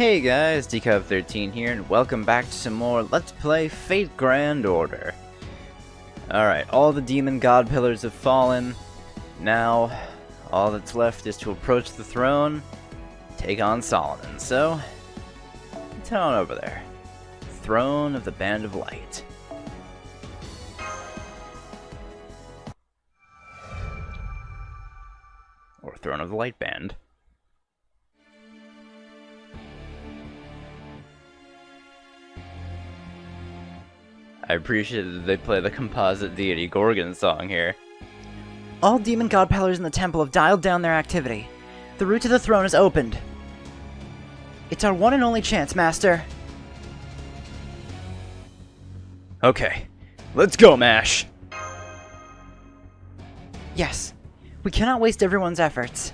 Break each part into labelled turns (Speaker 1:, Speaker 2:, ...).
Speaker 1: Hey guys, DCub13 here, and welcome back to some more Let's Play Fate Grand Order. Alright, all the demon god pillars have fallen. Now, all that's left is to approach the throne, take on Solomon. So, let's head on over there. Throne of the Band of Light. Or Throne of the Light Band. I appreciate that they play the composite deity Gorgon song here.
Speaker 2: All demon god pillars in the temple have dialed down their activity. The route to the throne is opened. It's our one and only chance, Master.
Speaker 1: Okay, let's go, Mash!
Speaker 2: Yes, we cannot waste everyone's efforts.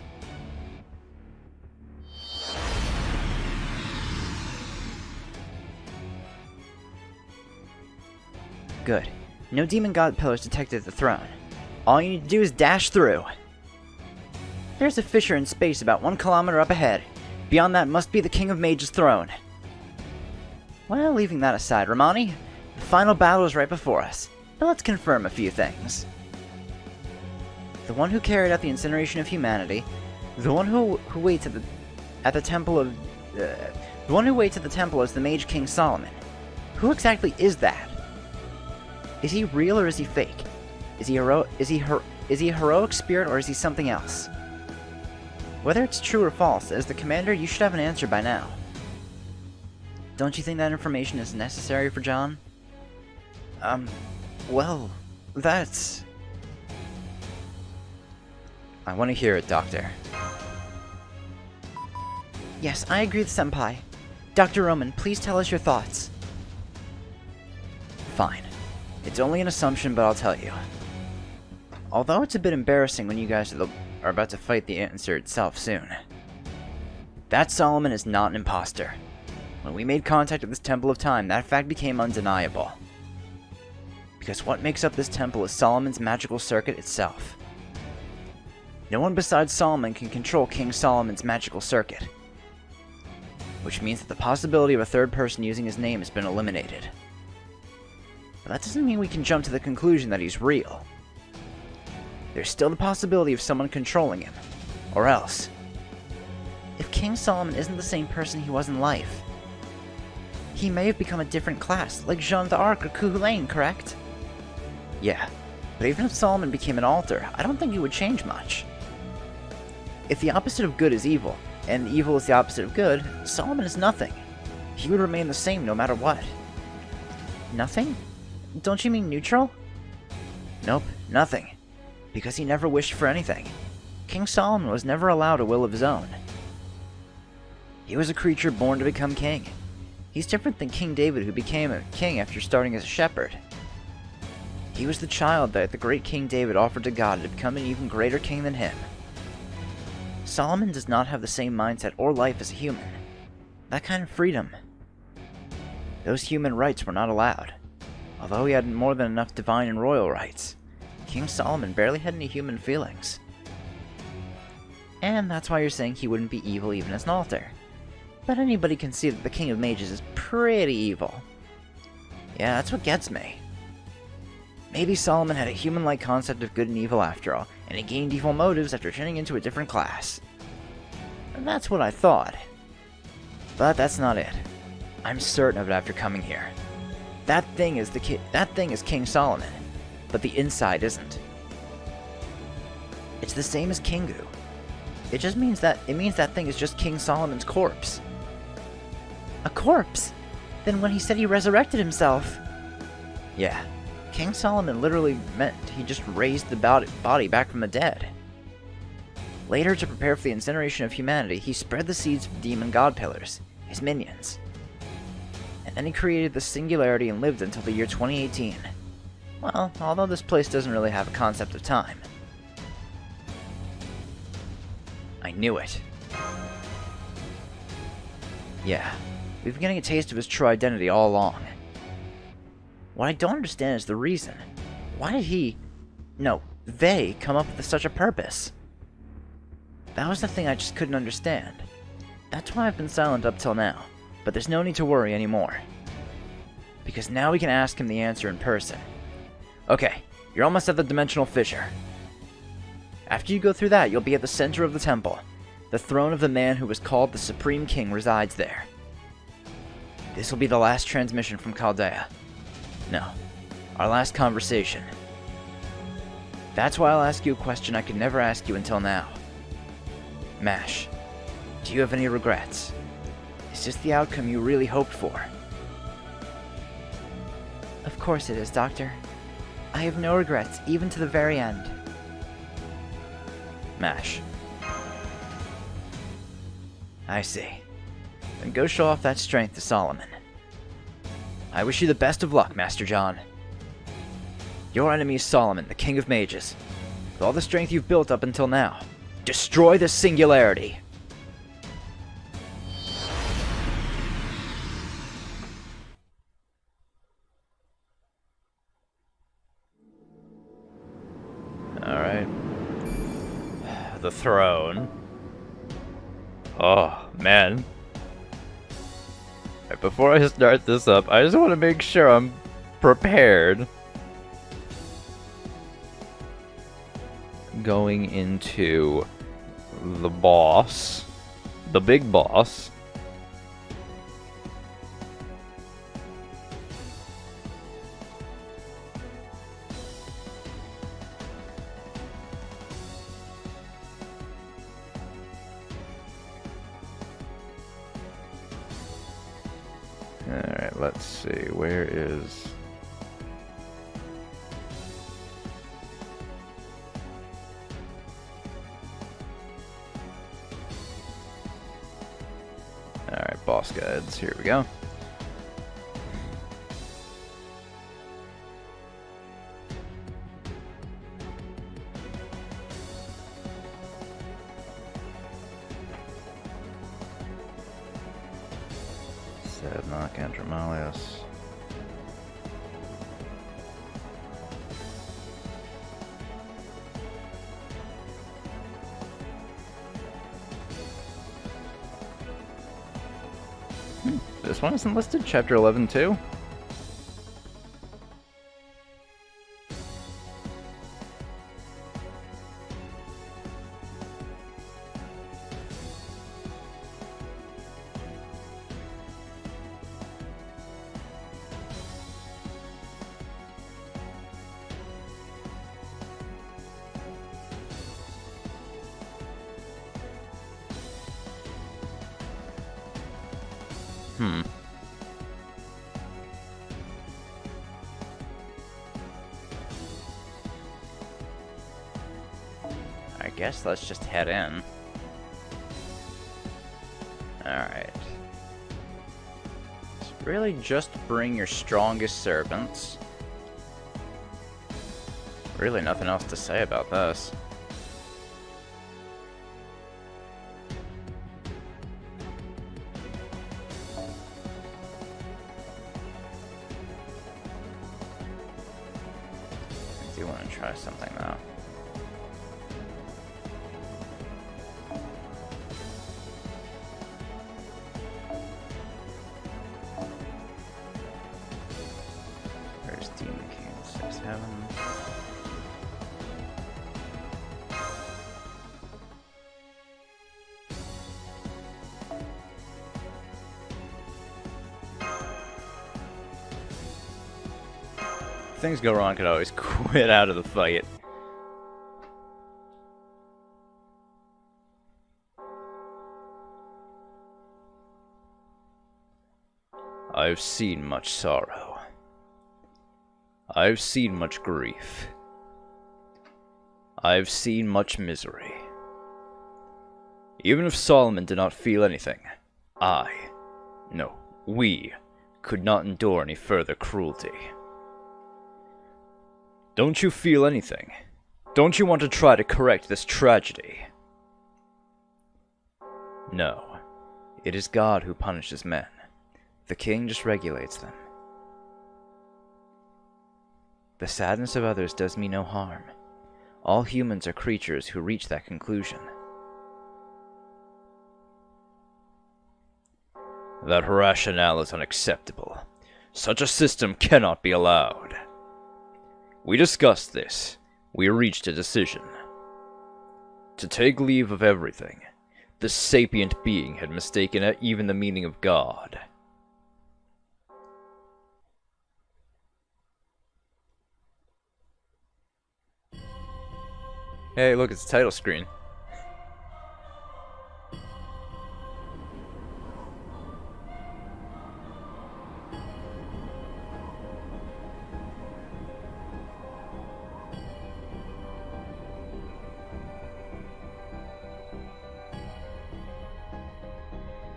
Speaker 2: Good. No demon god pillars detected at the throne. All you need to do is dash through. There's a fissure in space about 1 kilometer up ahead. Beyond that must be the King of Mages' throne. Well, leaving that aside, Romani, the final battle is right before us. But let's confirm a few things. The one who carried out the incineration of humanity, the one who waits at the temple of the one who waits at the temple is the Mage King Solomon. Who exactly is that? Is he real or is he fake? Is he a heroic spirit or is he something else? Whether it's true or false, as the commander, you should have an answer by now. Don't you think that information is necessary for John?
Speaker 1: Well, that's... I want to hear it, Doctor.
Speaker 2: Yes, I agree with Senpai. Dr. Roman, please tell us your thoughts.
Speaker 1: Fine. It's only an assumption, but I'll tell you. Although it's a bit embarrassing when you guys are about to fight the answer itself soon. That Solomon is not an imposter. When we made contact with this Temple of Time, that fact became undeniable. Because what makes up this temple is Solomon's magical circuit itself. No one besides Solomon can control King Solomon's magical circuit. Which means that the possibility of a third person using his name has been eliminated. But that doesn't mean we can jump to the conclusion that he's real. There's still the possibility of someone controlling him. Or else.
Speaker 2: If King Solomon isn't the same person he was in life, he may have become a different class, like Jeanne d'Arc or Cuchulainn, correct?
Speaker 1: Yeah, but even if Solomon became an alter, I don't think he would change much. If the opposite of good is evil, and evil is the opposite of good, Solomon is nothing. He would remain the same no matter what.
Speaker 2: Nothing? Don't you mean neutral?
Speaker 1: Nope, nothing. Because he never wished for anything. King Solomon was never allowed a will of his own. He was a creature born to become king. He's different than King David, who became a king after starting as a shepherd. He was the child that the great King David offered to God to become an even greater king than him. Solomon does not have the same mindset or life as a human. That kind of freedom. Those human rights were not allowed. Although he had more than enough divine and royal rights, King Solomon barely had any human feelings. And that's why you're saying he wouldn't be evil even as an alter. But anybody can see that the King of Mages is pretty evil. Yeah, that's what gets me. Maybe Solomon had a human-like concept of good and evil after all, and he gained evil motives after turning into a different class. And that's what I thought. But that's not it. I'm certain of it after coming here. That thing is King Solomon, but the inside isn't. It's the same as Kingu. It just means that thing is just King Solomon's corpse.
Speaker 2: A corpse? Then when he said he resurrected himself...
Speaker 1: Yeah, King Solomon literally meant he just raised the body back from the dead. Later, to prepare for the incineration of humanity, he spread the seeds of demon god pillars, his minions. And then he created the Singularity and lived until the year 2018. Well, although this place doesn't really have a concept of time. I knew it. Yeah, we've been getting a taste of his true identity all along. What I don't understand is the reason. Why did they come up with such a purpose? That was the thing I just couldn't understand. That's why I've been silent up till now, but there's no need to worry anymore. Because now we can ask him the answer in person. Okay, you're almost at the dimensional fissure. After you go through that, you'll be at the center of the temple. The throne of the man who was called the Supreme King resides there. This will be the last transmission from Chaldea. No, our last conversation. That's why I'll ask you a question I could never ask you until now. Mash, do you have any regrets? Is this the outcome you really hoped for?
Speaker 2: Of course it is, Doctor. I have no regrets, even to the very end.
Speaker 1: Mash. I see. Then go show off that strength to Solomon. I wish you the best of luck, Master John. Your enemy is Solomon, the King of Mages. With all the strength you've built up until now, destroy the Singularity! Alright. The throne. Oh, man. Right, before I start this up, I just want to make sure I'm prepared. Going into the boss. The big boss. Alright, let's see. Where is... Alright, boss guides. Here we go. Sednok, Andromalius. This one isn't listed, Chapter 11 too? I guess let's just head in. Alright. Really just bring your strongest servants. Really nothing else to say about this. I do want to try something though. Where's Demon King? 6 Heaven. If things go wrong, I could always quit out of the fight. I've seen much sorrow. I've seen much grief. I've seen much misery. Even if Solomon did not feel anything, we, could not endure any further cruelty. Don't you feel anything? Don't you want to try to correct this tragedy? No. It is God who punishes men. The king just regulates them. The sadness of others does me no harm. All humans are creatures who reach that conclusion.
Speaker 3: That rationale is unacceptable. Such a system cannot be allowed. We discussed this. We reached a decision. To take leave of everything, this sapient being had mistaken even the meaning of God.
Speaker 1: Hey, look, it's the title screen.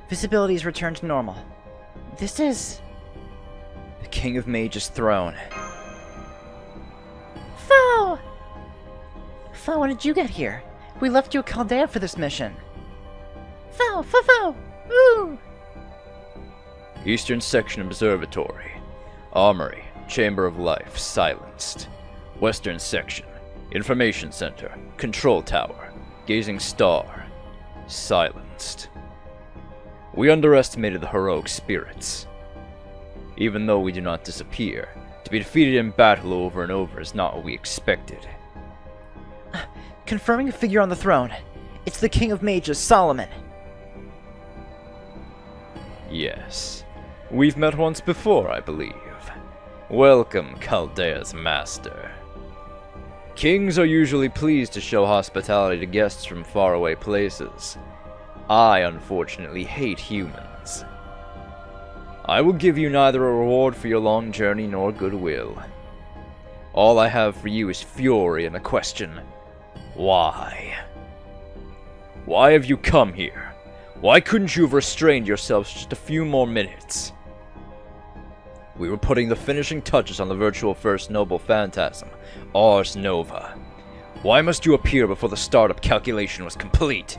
Speaker 2: Visibility is returned to normal. This is...
Speaker 1: The King of Mage's throne.
Speaker 2: Foe! Foe, when did you get here? We left you at Chaldea for this mission. Foe! Foe! Foe! Ooh!
Speaker 3: Eastern Section Observatory. Armory. Chamber of Life. Silenced. Western Section. Information Center. Control Tower. Gazing Star. Silenced. We underestimated the heroic spirits. Even though we do not disappear, to be defeated in battle over and over is not what we expected.
Speaker 2: Confirming a figure on the throne. It's the King of Mages, Solomon.
Speaker 3: Yes. We've met once before, I believe. Welcome, Chaldea's master. Kings are usually pleased to show hospitality to guests from faraway places. I, unfortunately, hate humans. I will give you neither a reward for your long journey nor goodwill. All I have for you is fury and a question. Why? Why have you come here? Why couldn't you have restrained yourselves just a few more minutes? We were putting the finishing touches on the virtual first noble phantasm, Ars Nova. Why must you appear before the startup calculation was complete?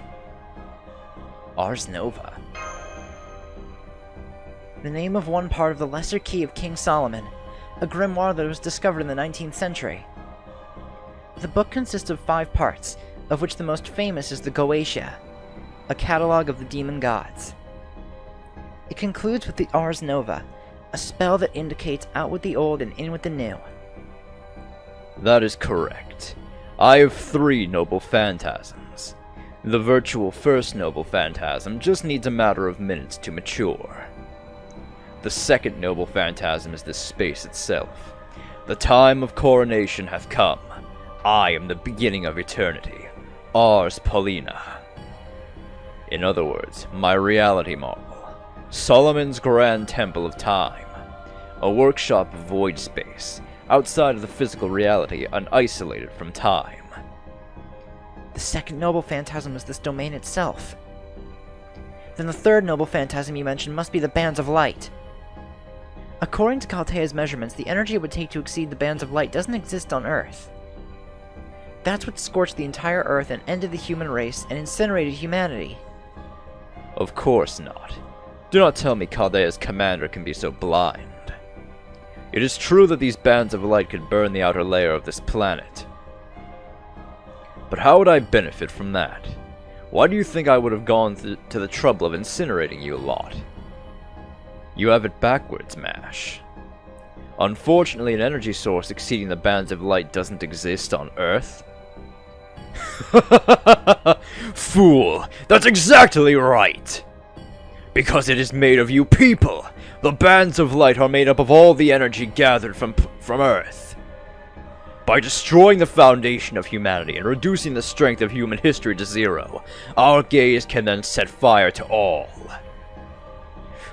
Speaker 1: Ars Nova.
Speaker 2: The name of one part of the Lesser Key of King Solomon, a grimoire that was discovered in the 19th century. The book consists of 5 parts, of which the most famous is the Goetia, a catalogue of the demon gods. It concludes with the Ars Nova, a spell that indicates out with the old and in with the new.
Speaker 3: That is correct. I have 3 noble phantasms. The virtual first noble phantasm just needs a matter of minutes to mature. The second noble phantasm is this space itself. The time of coronation hath come. I am the beginning of eternity. Ars Paulina. In other words, my reality marvel. Solomon's grand temple of time. A workshop of void space, outside of the physical reality and isolated from time.
Speaker 2: The second noble phantasm is this domain itself. Then the third noble phantasm you mentioned must be the Bands of Light. According to Chaldea's measurements, the energy it would take to exceed the Bands of Light doesn't exist on Earth. That's what scorched the entire Earth and ended the human race and incinerated humanity.
Speaker 3: Of course not. Do not tell me Chaldea's commander can be so blind. It is true that these Bands of Light could burn the outer layer of this planet. But how would I benefit from that? Why do you think I would have gone to the trouble of incinerating you lot? You have it backwards, Mash. Unfortunately, an energy source exceeding the Bands of Light doesn't exist on Earth. Fool! That's exactly right! Because it is made of you people! The Bands of Light are made up of all the energy gathered from Earth. By destroying the foundation of humanity and reducing the strength of human history to 0, our gaze can then set fire to all.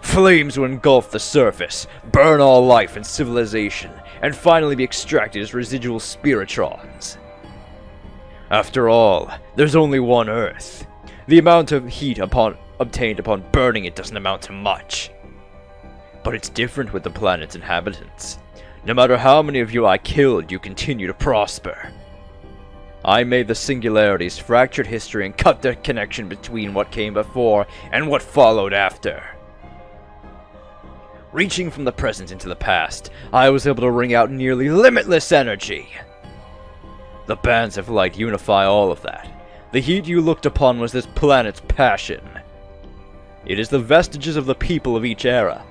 Speaker 3: Flames will engulf the surface, burn all life and civilization, and finally be extracted as residual spiritrons. After all, there's only one Earth. The amount of heat obtained upon burning it doesn't amount to much. But it's different with the planet's inhabitants. No matter how many of you I killed, you continue to prosper. I made the singularities, fractured history, and cut the connection between what came before and what followed after. Reaching from the present into the past, I was able to wring out nearly limitless energy. The Bands of Light unify all of that. The heat you looked upon was this planet's passion. It is the vestiges of the people of each era.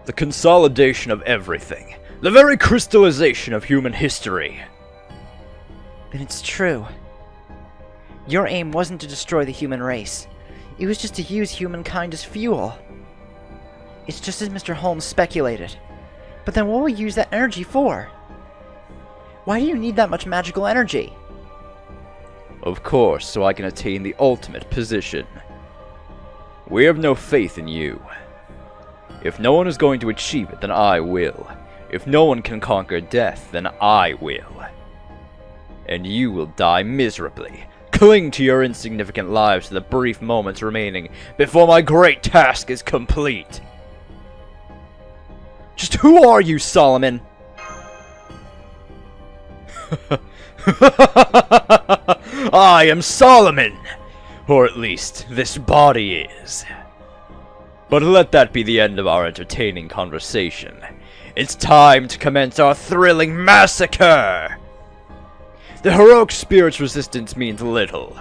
Speaker 3: The consolidation of everything. The very crystallization of human history.
Speaker 2: Then it's true. Your aim wasn't to destroy the human race. It was just to use humankind as fuel. It's just as Mr. Holmes speculated. But then what will you use that energy for? Why do you need that much magical energy?
Speaker 3: Of course, so I can attain the ultimate position. We have no faith in you. If no one is going to achieve it, then I will. If no one can conquer death, then I will. And you will die miserably. Cling to your insignificant lives to the brief moments remaining before my great task is complete. Just who are you, Solomon? I am Solomon! Or at least, this body is. But let that be the end of our entertaining conversation. It's time to commence our thrilling massacre! The heroic spirit's resistance means little.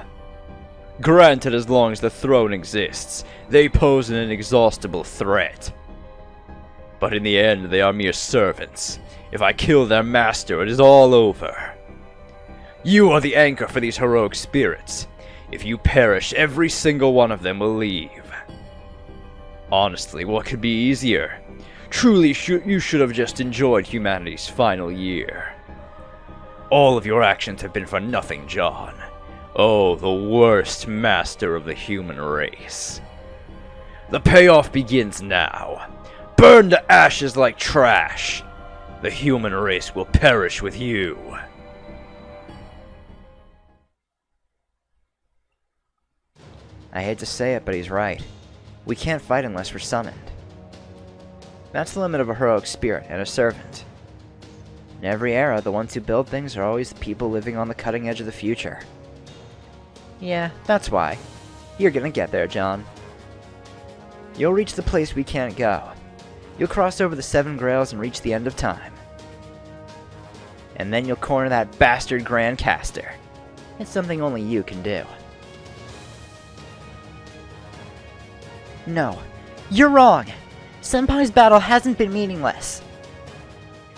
Speaker 3: Granted, as long as the throne exists, they pose an inexhaustible threat. But in the end, they are mere servants. If I kill their master, it is all over. You are the anchor for these heroic spirits. If you perish, every single one of them will leave. Honestly, what could be easier? Truly, you should have just enjoyed humanity's final year. All of your actions have been for nothing, John. Oh, the worst master of the human race. The payoff begins now. Burn to ashes like trash. The human race will perish with you.
Speaker 2: I hate to say it, but he's right. We can't fight unless we're summoned. That's the limit of a heroic spirit and a servant. In every era, the ones who build things are always the people living on the cutting edge of the future. Yeah, that's why. You're gonna get there, John. You'll reach the place we can't go. You'll cross over the 7 Grails and reach the end of time. And then you'll corner that bastard Grand Caster. It's something only you can do. No, you're wrong! Senpai's battle hasn't been meaningless.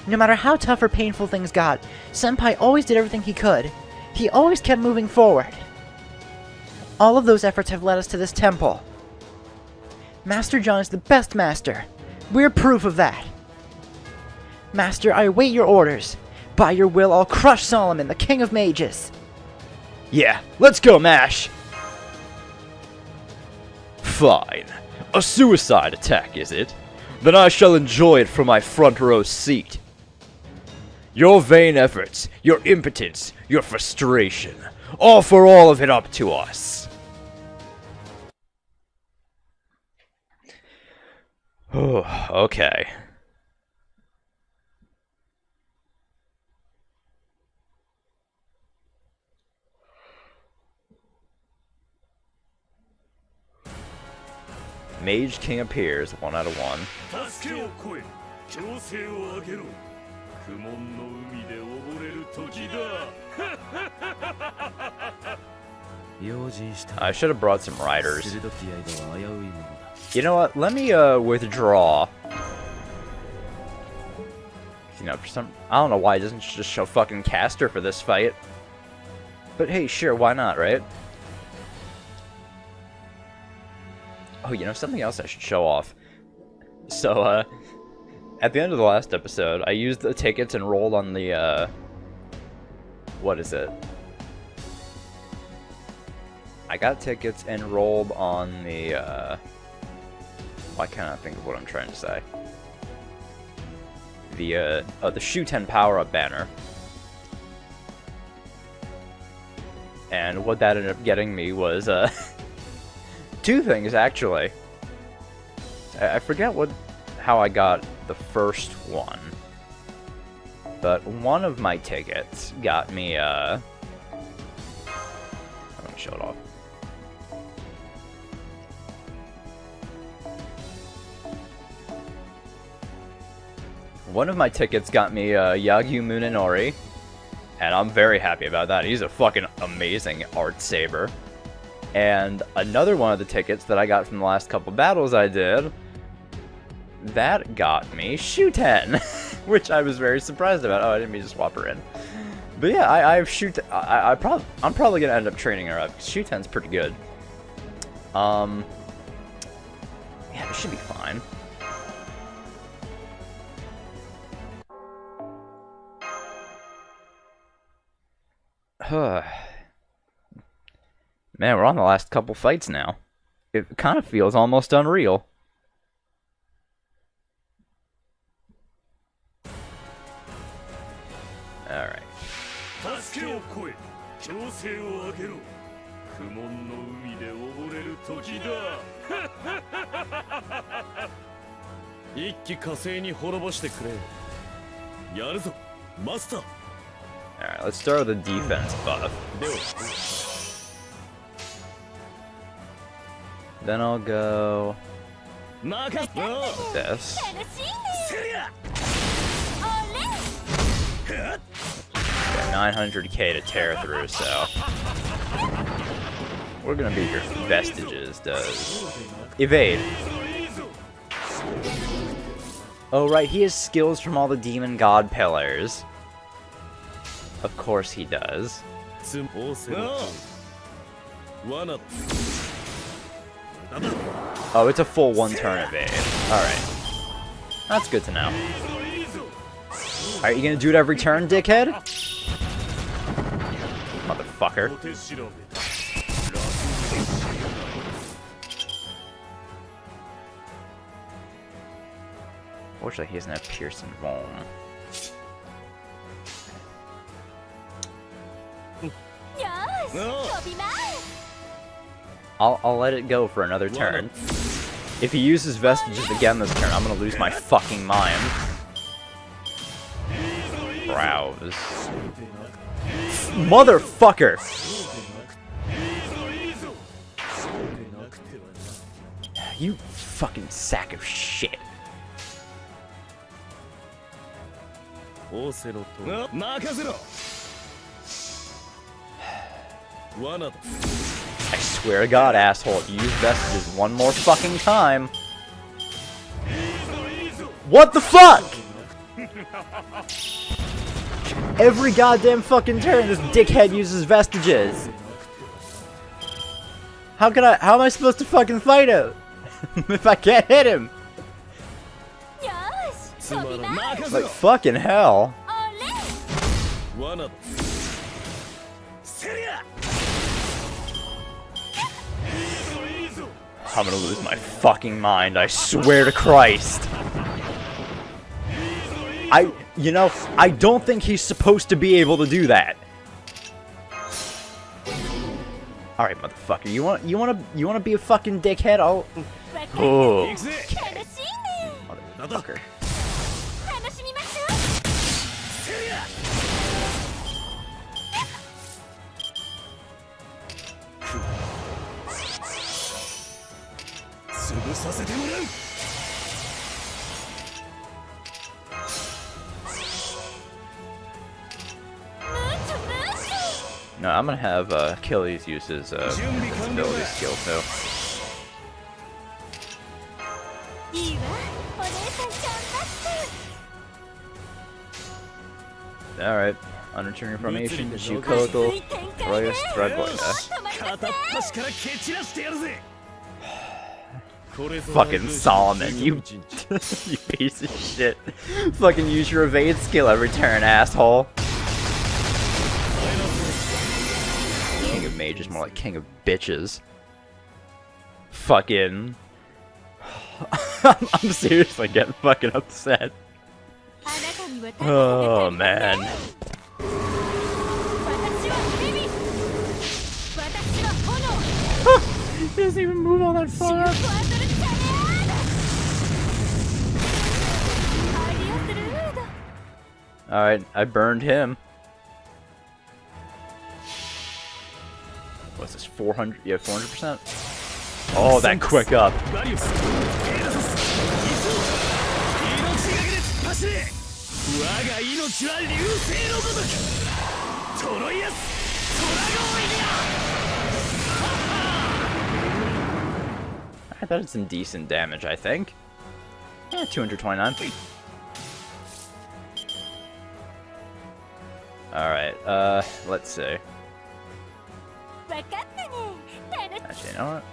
Speaker 2: No matter how tough or painful things got, Senpai always did everything he could. He always kept moving forward. All of those efforts have led us to this temple. Master John is the best master. We're proof of that. Master, I await your orders. By your will, I'll crush Solomon, the King of Mages.
Speaker 3: Yeah, let's go, Mash! Fine. A suicide attack, is it? Then I shall enjoy it from my front row seat. Your vain efforts, your impotence, your frustration, offer all of it up to us. Okay. Mage King appears, 1 out of 1. I should have brought some riders. You know what? Let me withdraw. You know, for some, I don't know why it doesn't just show fucking Caster for this fight. But hey, sure, why not, right? Oh, you know, something else I should show off. So, at the end of the last episode, I used the tickets and rolled on the, what is it? I got tickets and rolled on the, why can't I think of what I'm trying to say? The Shuten power-up banner. And what that ended up getting me was, 2 things, actually. I forget how I got the first one. But one of my tickets got me, I'm gonna show it off. One of my tickets got me Yagyu Munenori, and I'm very happy about that. He's a fucking amazing art saber. And another one of the tickets that I got from the last couple battles I did, that got me Shuten, which I was very surprised about. Oh, I didn't mean to swap her in. But yeah, I have I'm probably gonna end up training her up, because Shuten's pretty good. Yeah, this should be fine. Man, we're on the last couple fights now. It kind of feels almost unreal. Alright. Alright, let's start with the defense buff. Then I'll go this. Got 900k to tear through, so we're gonna beat your vestiges. Does evade? Oh right, he has skills from all the demon god pillars. Of course he does. Oh, it's a full one-turn evade. Alright. That's good to know. Alright, you gonna do it every turn, dickhead? Motherfucker. Fortunately, he doesn't have Pearson Vuln. I'll let it go for another turn. If he uses Vestiges again this turn, I'm gonna lose my fucking mind. Browse. Motherfucker! You fucking sack of shit. I swear to God, asshole, if you use Vestiges one more fucking time. What the fuck?! Every goddamn fucking turn, this dickhead uses Vestiges. How am I supposed to fucking fight him? If I can't hit him? Like, fucking hell. I'm gonna lose my fucking mind, I swear to Christ. You know, I don't think he's supposed to be able to do that. Alright, motherfucker, you wanna be a fucking dickhead? Oh. Motherfucker. No, I'm gonna have Achilles use his ability skill too. Alright, unreturning formation, Jukoto, Royus, Threadboider. Fucking Solomon, you you piece of shit. Fucking use your evade skill every turn, asshole. King of Mages, more like King of Bitches. Fucking... I'm seriously getting fucking upset. Oh, man. He doesn't even move all that far up. Alright, I burned him. What's this, 400? Yeah, 400%? Oh, that quick up. Alright, that is some decent damage, I think. Yeah, 229. Alright, let's see. Actually, you know what?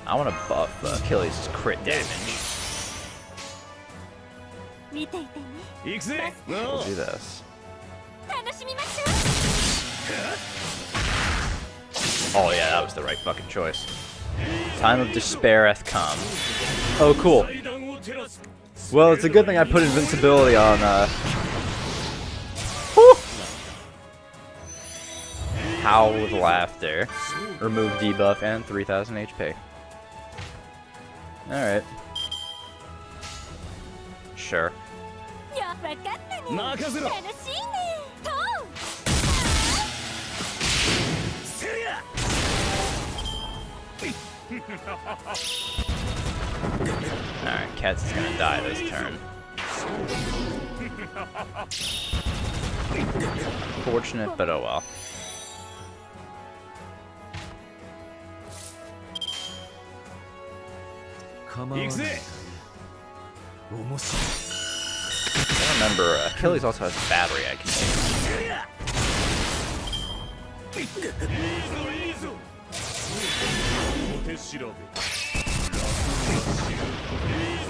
Speaker 3: I want to buff Achilles' crit damage. We'll do this. Oh yeah, that was the right fucking choice. Time of Despair hath come. Oh, cool. Well, it's a good thing I put invincibility on, Howl with Laughter. Remove debuff and 3000 HP. Alright. Sure. Alright, Cats is gonna die this turn. Fortunate, but oh well. I remember Achilles also has battery I can use.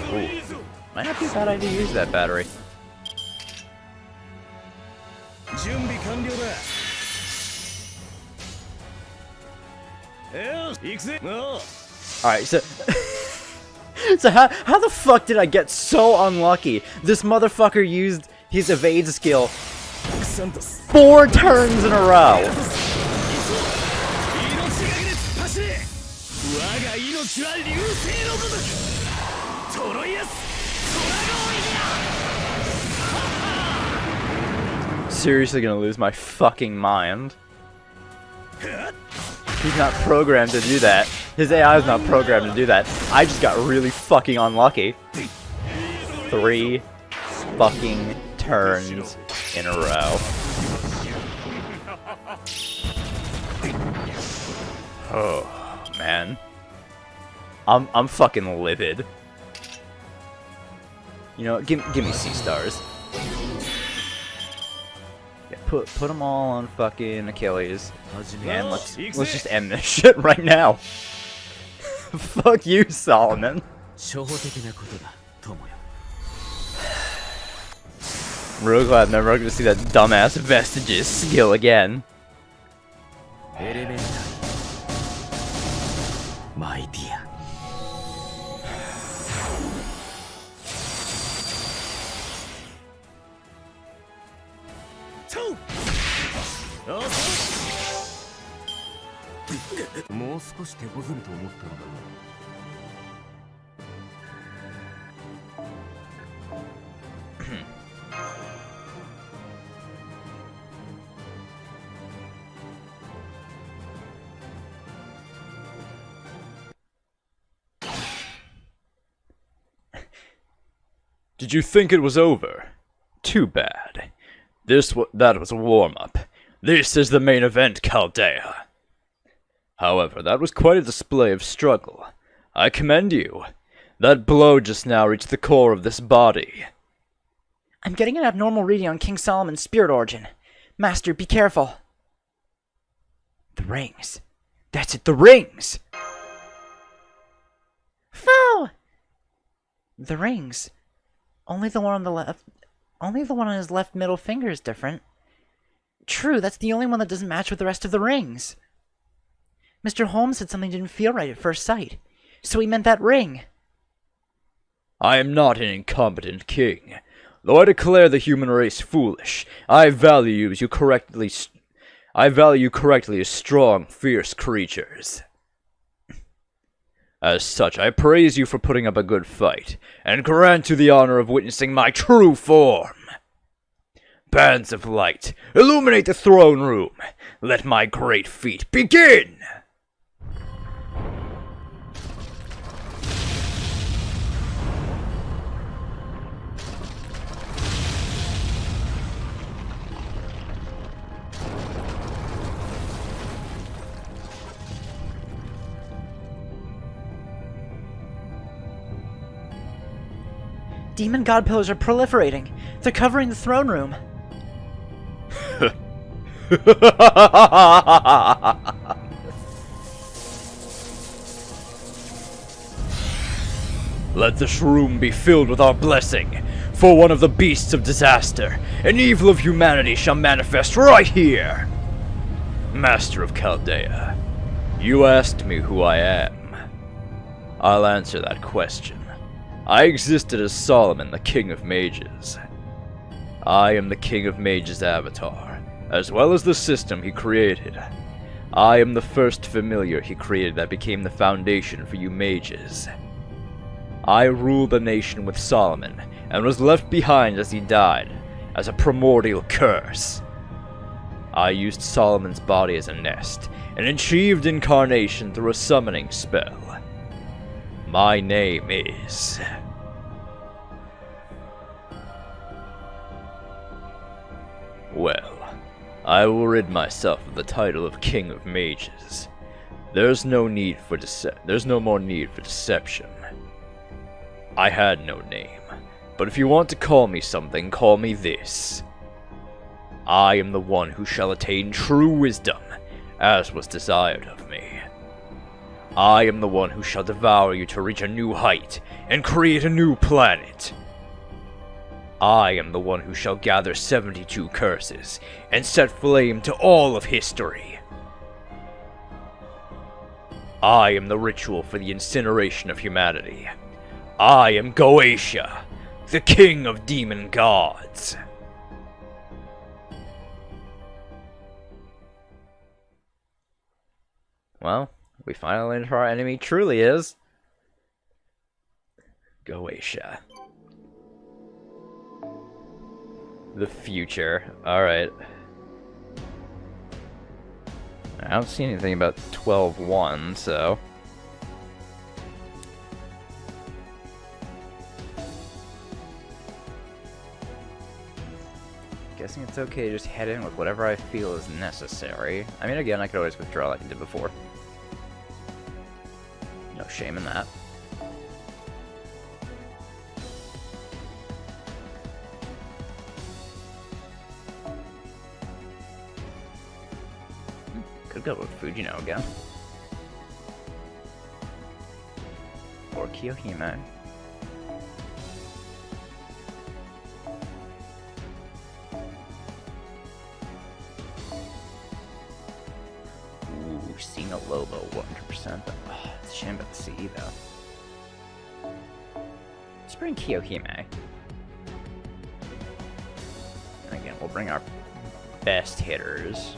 Speaker 3: Ooh. Might not be a bad idea to use that battery. Alright, so so how the fuck did I get so unlucky? This motherfucker used his evade skill 4 turns in a row. Seriously gonna lose my fucking mind. He's not programmed to do that. His AI is not programmed to do that. I just got really fucking unlucky. 3 fucking turns in a row. Oh man. I'm fucking livid. You know, give me C stars. Yeah, put them all on fucking Achilles, and let's just end this shit right now. Fuck you, Solomon. I'm real glad I'm never gonna see that dumbass Vestiges skill again. My dear. Did you think it was over? Too bad. That was a warm-up. This is the main event, Chaldea. However, that was quite a display of struggle. I commend you. That blow just now reached the core of this body.
Speaker 2: I'm getting an abnormal reading on King Solomon's spirit origin. Master, be careful. The rings. That's it, the rings! Foe! The rings. Only the one on the left. Only the one on his left middle finger is different. True, that's the only one that doesn't match with the rest of the rings. Mr. Holmes said something didn't feel right at first sight, so he meant that ring.
Speaker 3: I am not an incompetent king. Though I declare the human race foolish, I value you correctly as strong, fierce creatures. As such, I praise you for putting up a good fight, and grant you the honor of witnessing my true form. Bands of light, illuminate the throne room. Let my great feat begin!
Speaker 2: Demon God pillars are proliferating. They're covering the throne room.
Speaker 3: Let this room be filled with our blessing, for one of the beasts of disaster, an evil of humanity shall manifest right here. Master of Chaldea, you asked me who I am. I'll answer that question. I existed as Solomon, the King of Mages. I am the King of Mages' avatar, as well as the system he created. I am the first familiar he created that became the foundation for you mages. I ruled the nation with Solomon, and was left behind as he died, as a primordial curse. I used Solomon's body as a nest, and achieved incarnation through a summoning spell. My name is... Well, I will rid myself of the title of King of Mages. There's no more need for deception. I had no name, but if you want to call me something, call me this. I am the one who shall attain true wisdom, as was desired of me. I am the one who shall devour you to reach a new height, and create a new planet. I am the one who shall gather 72 curses, and set flame to all of history. I am the ritual for the incineration of humanity. I am Goetia, the king of demon gods.
Speaker 1: Well, we finally learned who our enemy truly is. Goetia. The future. Alright. I don't see anything about 12-1, so... Guessing it's okay to just head in with whatever I feel is necessary. I mean, again, I could always withdraw like I did before. No shame in that. Could go with Fujino again. Or Kiyohime. Ooh, Sina Lobo, 100%. Oh, it's a shame about the CE though. Let's bring Kiyohime. And again, we'll bring our best hitters.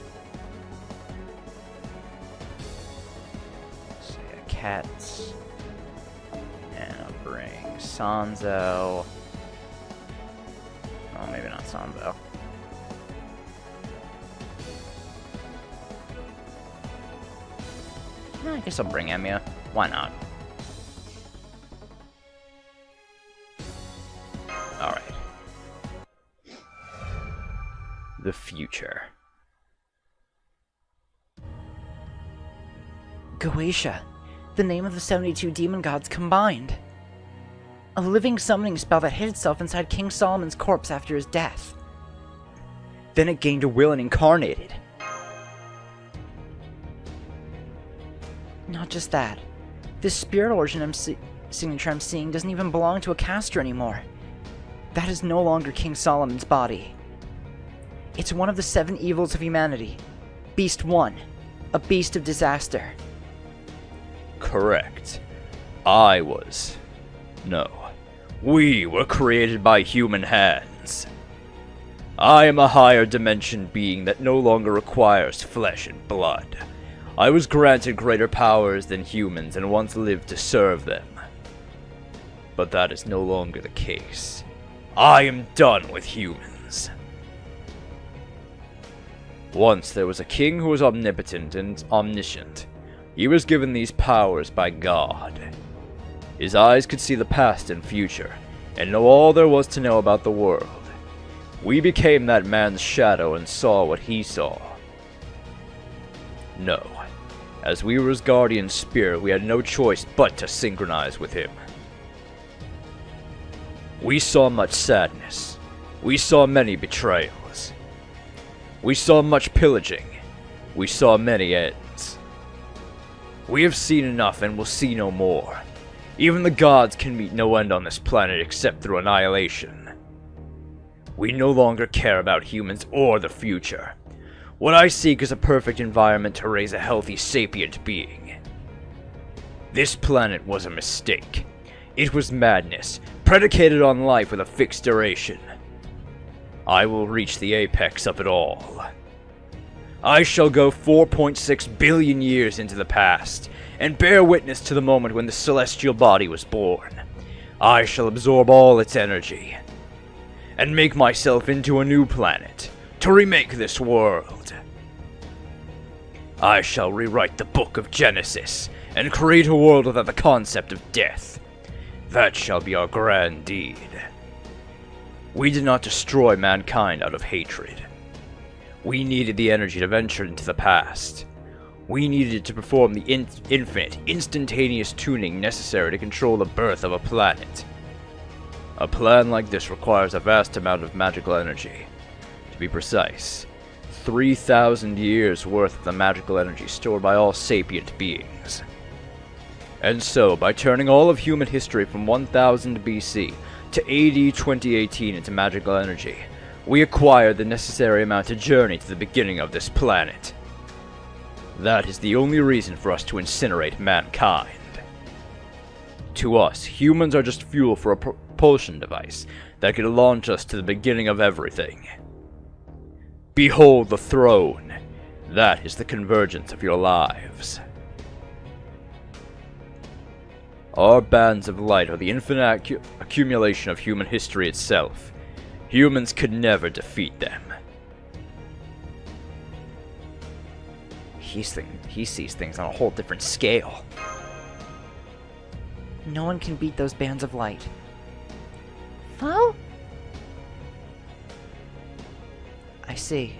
Speaker 1: Cats, and I'll bring Sanzo. Oh, maybe not Sanzo. I guess I'll bring Emiya. Why not? Alright. The future. Goetia. The name of the 72 demon gods combined. A living summoning spell that hid itself inside King Solomon's corpse after his death. Then it gained a will and incarnated. Not just that. This spirit origin signature I'm seeing doesn't even belong to a caster anymore. That is no longer King Solomon's body. It's one of the 7 evils of humanity. Beast 1. A beast of disaster.
Speaker 3: Correct. We were created by human hands. I am a higher dimension being that no longer requires flesh and blood. I was granted greater powers than humans and once lived to serve them. But that is no longer the case. I am done with humans. Once there was a king who was omnipotent and omniscient. He was given these powers by God. His eyes could see the past and future, and know all there was to know about the world. We became that man's shadow and saw what he saw. No. As we were his guardian spirit, we had no choice but to synchronize with him. We saw much sadness. We saw many betrayals. We saw much pillaging. We saw many ends. We have seen enough and will see no more. Even the gods can meet no end on this planet except through annihilation. We no longer care about humans or the future. What I seek is a perfect environment to raise a healthy sapient being. This planet was a mistake. It was madness, predicated on life with a fixed duration. I will reach the apex of it all. I shall go 4.6 billion years into the past, and bear witness to the moment when the celestial body was born. I shall absorb all its energy, and make myself into a new planet, to remake this world. I shall rewrite the book of Genesis, and create a world without the concept of death. That shall be our grand deed. We did not destroy mankind out of hatred. We needed the energy to venture into the past. We needed it to perform the infinite, instantaneous tuning necessary to control the birth of a planet. A plan like this requires a vast amount of magical energy. To be precise, 3,000 years worth of the magical energy stored by all sapient beings. And so, by turning all of human history from 1000 BC to AD 2018 into magical energy, we acquired the necessary amount to journey to the beginning of this planet. That is the only reason for us to incinerate mankind. To us, humans are just fuel for a propulsion device that could launch us to the beginning of everything. Behold the throne. That is the convergence of your lives. Our bands of light are the infinite accumulation of human history itself. Humans could never defeat them.
Speaker 2: He sees things on a whole different scale. No one can beat those bands of light. Foe? I see.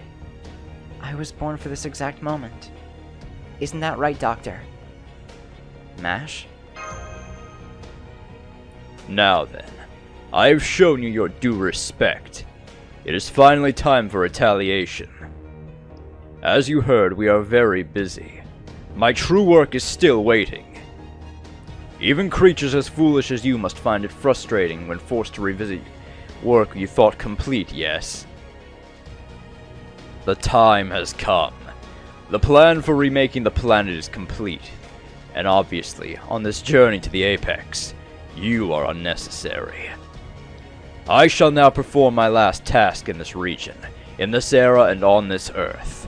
Speaker 2: I was born for this exact moment. Isn't that right, Doctor? MASH?
Speaker 3: Now then, I have shown you your due respect. It is finally time for retaliation. As you heard, we are very busy. My true work is still waiting. Even creatures as foolish as you must find it frustrating when forced to revisit work you thought complete, yes? The time has come. The plan for remaking the planet is complete. And obviously, on this journey to the apex, you are unnecessary. I shall now perform my last task in this region, in this era and on this earth.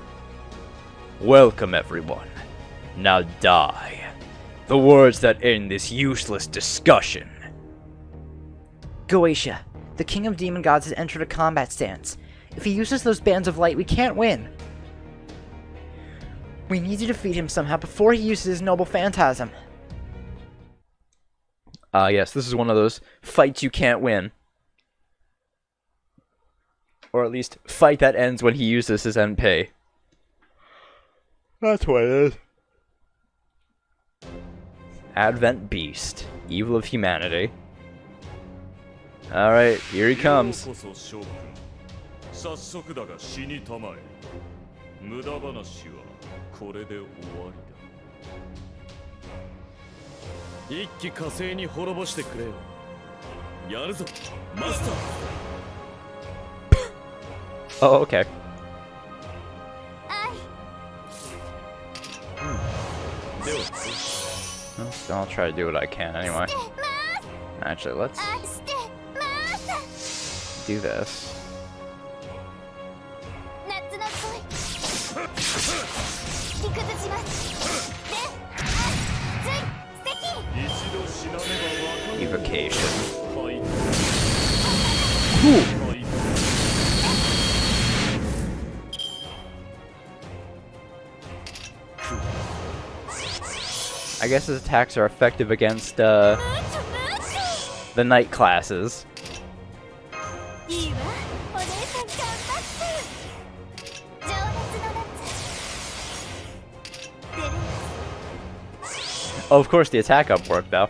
Speaker 3: Welcome everyone. Now die. The words that end this useless discussion.
Speaker 2: Goetia, the King of Demon Gods has entered a combat stance. If he uses those bands of light, we can't win. We need to defeat him somehow before he uses his noble phantasm.
Speaker 3: Yes, this is one of those fights you can't win. Or at least, fight that ends when he uses his NP. That's what it is. Advent Beast. Evil of humanity. Alright, here he comes.
Speaker 4: 早速だが死にたまえ。無駄話はこれで終わりだ。一気火星に滅ぼしてくれよ。やるぞ、マスター。
Speaker 3: Oh, okay. Well, I'll try to do what I can anyway. Actually, let's do this. Evocation. I guess his attacks are effective against the night classes. Oh, of course the attack up worked though.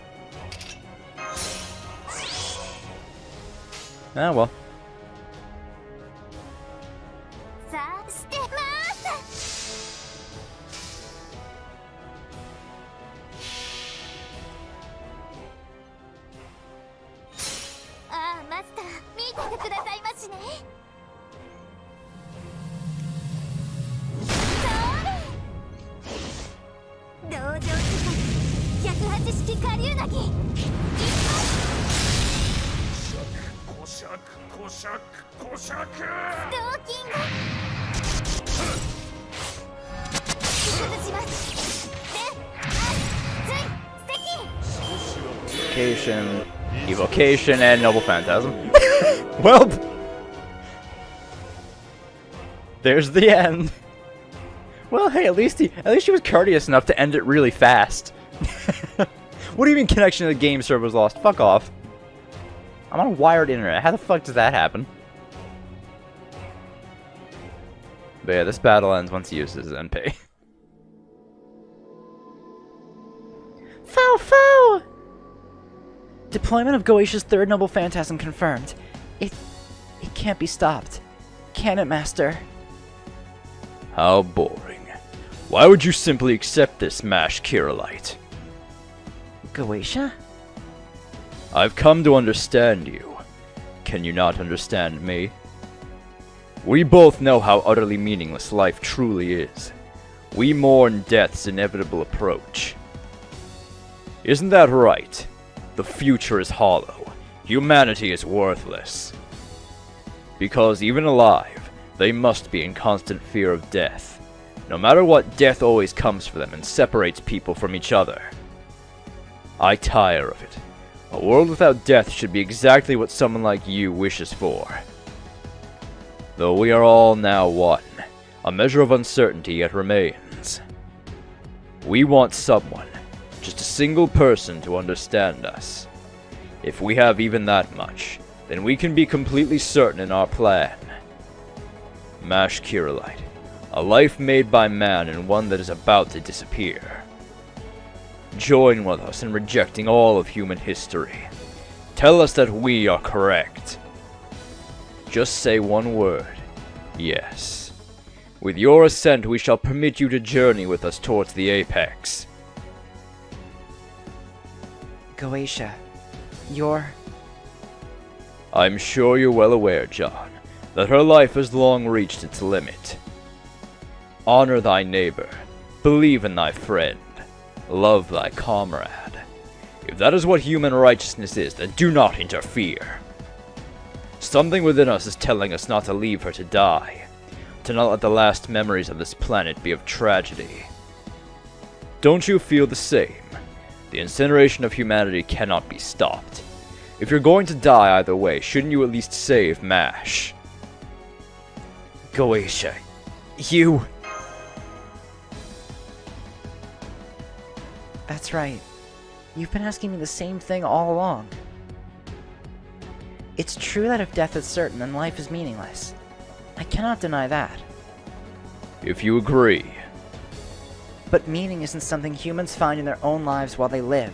Speaker 3: Ah, well.
Speaker 5: さあしてます。ああマスター見ててくださいましね。それ道場世界108式下流なぎ一
Speaker 4: こしゃくこしゃくこしゃく。
Speaker 5: 発ドーキング崩します。で、あ、つい、素敵。
Speaker 3: Evocation, Evocation, and Noble Phantasm. Well, there's the end. Well, hey, at least she was courteous enough to end it really fast. What do you mean connection to the game server was lost? Fuck off. I'm on a wired internet. How the fuck does that happen? But yeah, this battle ends once he uses his NP.
Speaker 2: Foe! Foe! Deployment of Goetia's third Noble Phantasm confirmed. It can't be stopped. Can it, Master?
Speaker 3: How boring. Why would you simply accept this, Mash Kirillite?
Speaker 2: Goetia?
Speaker 3: I've come to understand you. Can you not understand me? We both know how utterly meaningless life truly is. We mourn death's inevitable approach. Isn't that right? The future is hollow. Humanity is worthless. Because even alive, they must be in constant fear of death. No matter what, death always comes for them and separates people from each other. I tire of it. A world without death should be exactly what someone like you wishes for. Though we are all now one, a measure of uncertainty yet remains. We want someone, just a single person, to understand us. If we have even that much, then we can be completely certain in our plan. Mash Kirillite, a life made by man and one that is about to disappear. Join with us in rejecting all of human history. Tell us that we are correct. Just say one word. Yes. With your assent, we shall permit you to journey with us towards the apex.
Speaker 2: Goetia, you're...
Speaker 3: I'm sure you're well aware, John, that her life has long reached its limit. Honor thy neighbor, believe in thy friend, love thy comrade. If that is what human righteousness is, then do not interfere. Something within us is telling us not to leave her to die, to not let the last memories of this planet be of tragedy. Don't you feel the same? The incineration of humanity cannot be stopped. If you're going to die either way, shouldn't you at least save MASH?
Speaker 2: Goetia, you... That's right. You've been asking me the same thing all along. It's true that if death is certain, then life is meaningless. I cannot deny that.
Speaker 3: If you agree.
Speaker 2: But meaning isn't something humans find in their own lives while they live.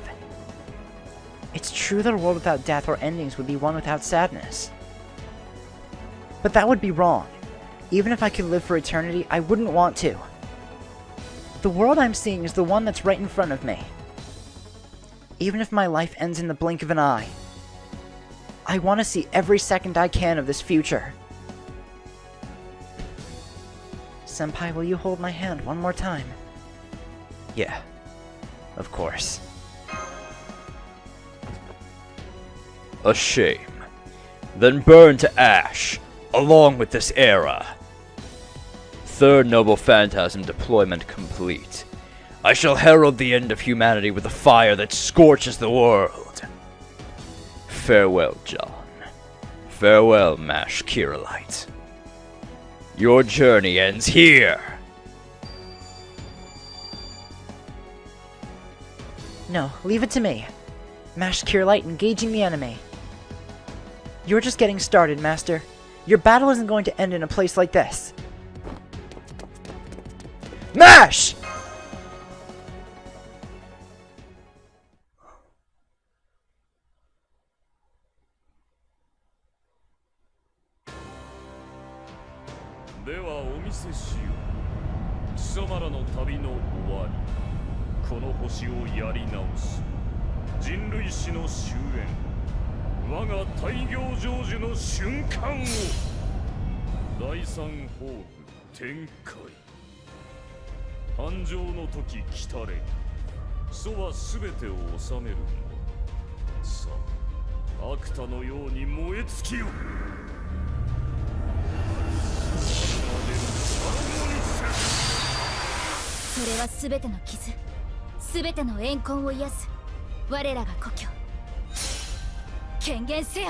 Speaker 2: It's true that a world without death or endings would be one without sadness. But that would be wrong. Even if I could live for eternity, I wouldn't want to. The world I'm seeing is the one that's right in front of me. Even if my life ends in the blink of an eye, I want to see every second I can of this future. Senpai, will you hold my hand one more time?
Speaker 1: Yeah, of course.
Speaker 3: A shame. Then burn to ash, along with this era. Third Noble Phantasm deployment complete. I shall herald the end of humanity with a fire that scorches the world. Farewell, John. Farewell, Mash Kirillite. Your journey ends here!
Speaker 2: No, leave it to me. Mash Kirillite engaging the enemy. You're just getting started, Master. Your battle isn't going to end in a place like this. MASH!
Speaker 4: ではお見せしよう。貴様らの旅の終わり、この星をやり直し、人類史の終焉、我が大行成就の瞬間を。第三宝具展開。誕生の時来たれ。祖は全てを治めるの。さあ、アクタのように燃え尽きよ。
Speaker 5: それは全ての傷、全ての怨恨を癒す我らが故郷。権限せよ、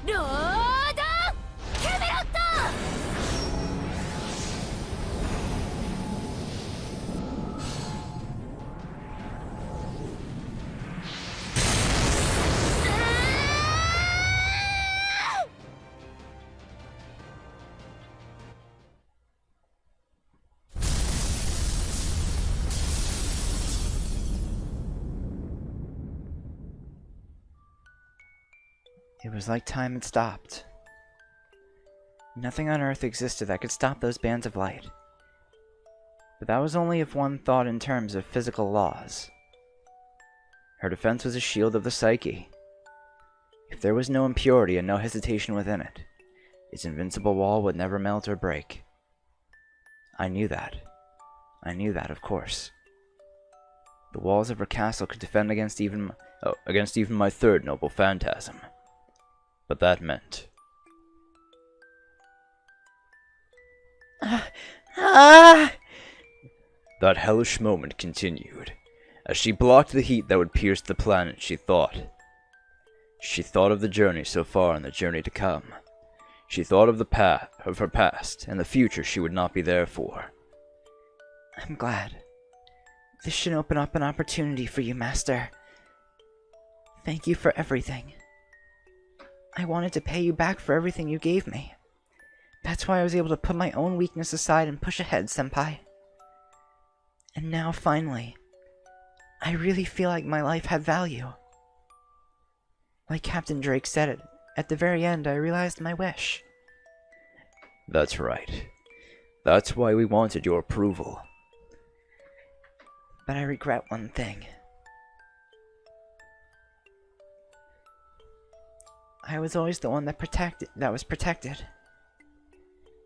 Speaker 5: ロードン・キャメロット。
Speaker 2: It was like time had stopped. Nothing on Earth existed that could stop those bands of light. But that was only if one thought in terms of physical laws. Her defense was a shield of the psyche. If there was no impurity and no hesitation within it, its invincible wall would never melt or break. I knew that. I knew that, of course. The walls of her castle could defend against even my third noble phantasm. But that meant... That hellish moment continued, as she blocked the heat that would pierce the planet. She thought of the journey so far and the journey to come. She thought of her past, and the future she would not be there for. I'm glad. This should open up an opportunity for you, Master. Thank you for everything. I wanted to pay you back for everything you gave me. That's why I was able to put my own weakness aside and push ahead, Senpai. And now, finally, I really feel like my life had value. Like Captain Drake said it, at the very end I realized my wish. That's right. That's why we wanted your approval. But I regret one thing. I was always the one that was protected.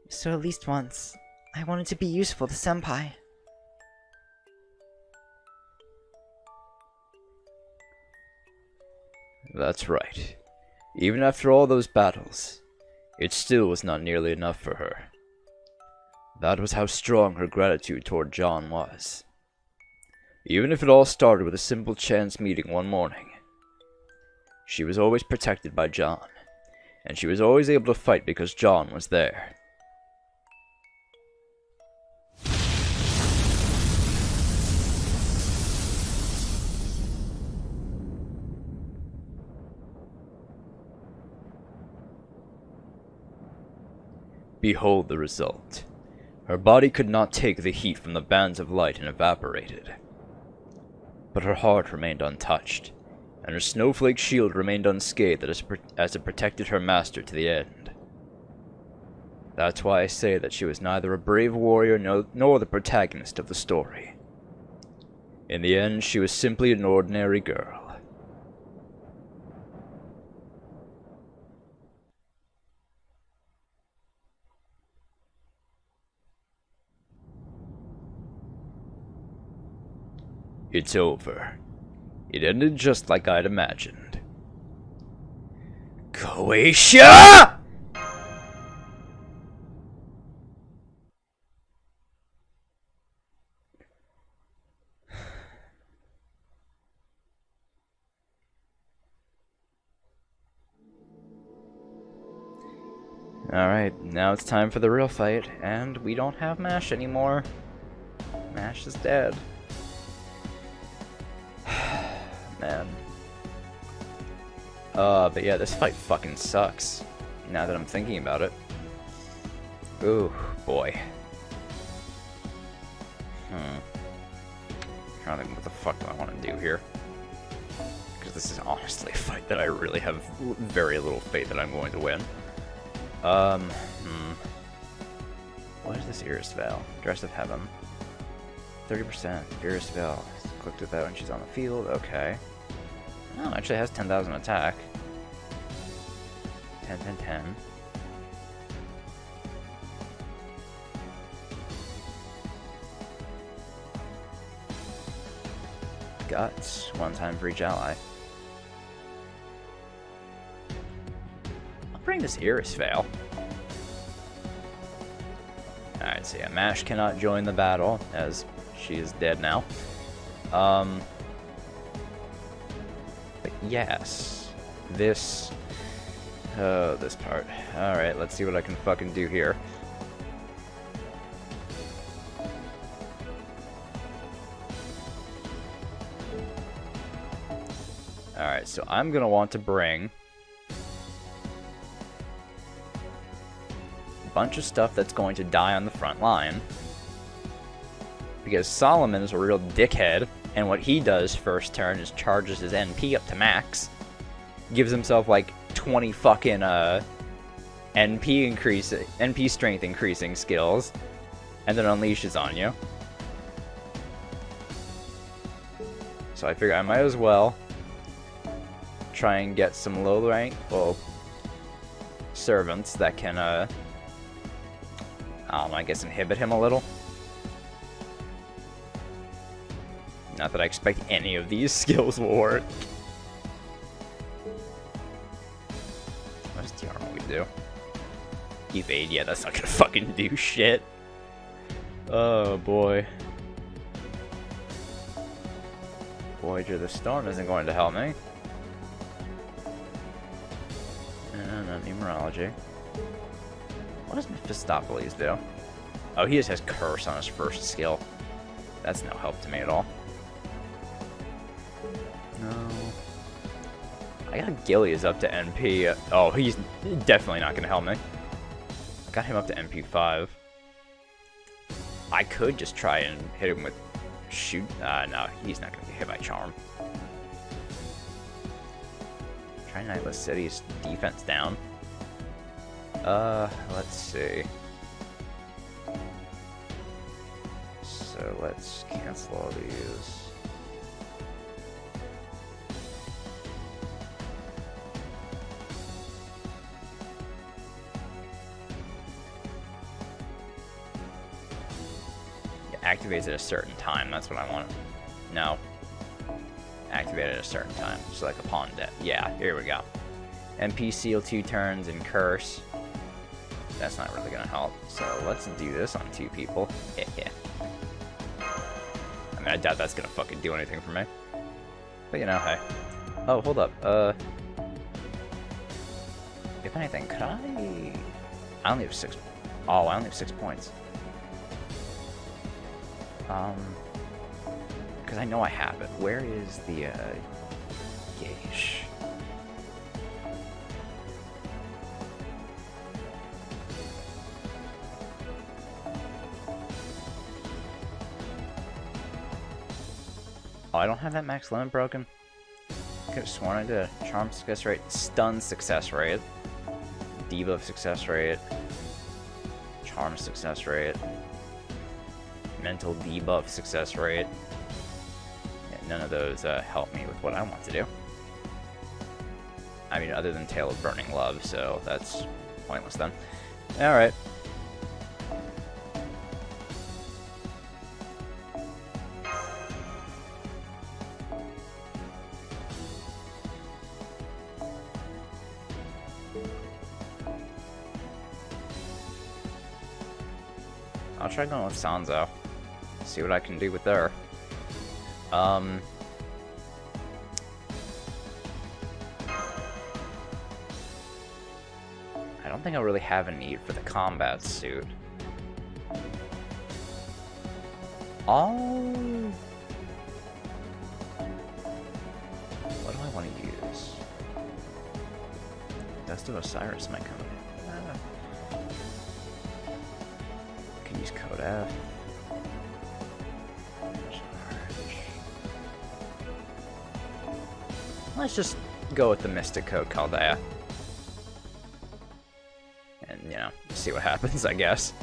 Speaker 2: So at least once, I wanted to be useful to Senpai. That's right. Even after all those battles, it still was not nearly enough for her. That was how strong her gratitude toward John was. Even if it all started with a simple chance meeting one morning, she was always protected by John, and she was always able to fight because John was there. Behold the result. Her body could not take the heat from the bands of light and evaporated. But her heart remained untouched, and her snowflake shield remained unscathed as it protected her master to the end. That's why I say that she was neither a brave warrior nor the protagonist of the story. In the end, she was simply an ordinary girl. It's over. It ended just like I'd imagined. Croatia! Alright, now it's time for the real fight, and we don't have MASH anymore. MASH is dead. Man. But yeah, this fight fucking sucks, now that I'm thinking about it. Ooh, boy. I'm trying to think what the fuck do I want to do here. Because this is honestly a fight that I really have very little faith that I'm going to win.
Speaker 1: What is this Iris Veil? Dress of Heaven. 30% Iris Veil. Clicked with that when she's on the field. Okay. Oh, actually has 10,000 attack. 10, 10, 10. Guts. One time for each ally. I'll bring this Iris Veil. Alright, so yeah, Mash cannot join the battle, as she is dead now. But yes, this part. Alright, let's see what I can fucking do here. Alright, so I'm gonna want to bring bunch of stuff that's going to die on the front line, because Solomon is a real dickhead, and what he does first turn is charges his NP up to max, gives himself like 20 fucking NP strength increasing skills, and then unleashes on you. So I figure I might as well try and get some low rank, well, servants that can I guess inhibit him a little. Not that I expect any of these skills will work. What does Tiarmo do? Evade, yeah, that's not gonna fucking do shit. Oh boy. Voyager the Storm isn't going to help me. And numerology. What does Mephistopheles do? Oh, he just has Curse on his first skill. That's no help to me at all. No. I got Gillies up to NP. Oh, he's definitely not going to help me. Got him up to NP5. I could just try and hit him with shoot. No, he's not going to get hit by Charm. Try Nightless City's defense down. Let's see. So let's cancel all these. It activates at a certain time, that's what I want. No. Activate at a certain time, so like upon death. Yeah, here we go. MP seal 2 turns and curse. That's not really gonna help. So let's do this on 2 people. Yeah. I mean, I doubt that's gonna fucking do anything for me. But you know, hey. Oh, hold up. If anything, could I only have 6. Oh, I only have 6 points. Because I know I have it. Where is the gauge? Oh, I don't have that max limit broken. Could have sworn I did. Charm success rate, stun success rate, debuff success rate, charm success rate, mental debuff success rate. Yeah, none of those help me with what I want to do. I mean, other than Tale of Burning Love, so that's pointless then. Alright. I'll try going with Sanzo. See what I can do with her. I don't think I really have a need for the combat suit. Oh. What do I want to use? Dust of Osiris might come in. Can use Code F. Let's just go with the Mystic Code Chaldea. And, you know, see what happens, I guess.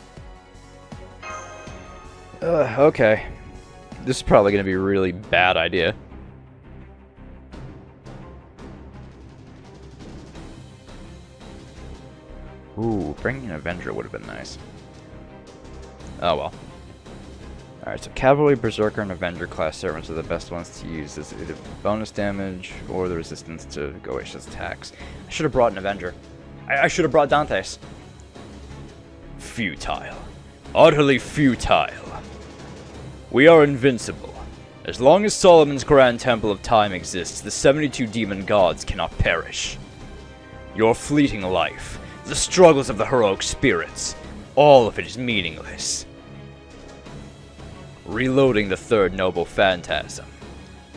Speaker 3: Okay. This is probably going to be a really bad idea.
Speaker 1: Ooh, bringing an Avenger would have been nice.
Speaker 3: Oh well.
Speaker 1: Alright, so Cavalry, Berserker, and Avenger class servants are the best ones to use as either bonus damage or the resistance to Goetia's attacks. I should have brought an Avenger. I should have brought Dante's.
Speaker 3: Futile. Utterly futile. We are invincible. As long as Solomon's Grand Temple of Time exists, the 72 demon gods cannot perish. Your fleeting life, the struggles of the heroic spirits, all of it is meaningless. Reloading the third noble phantasm.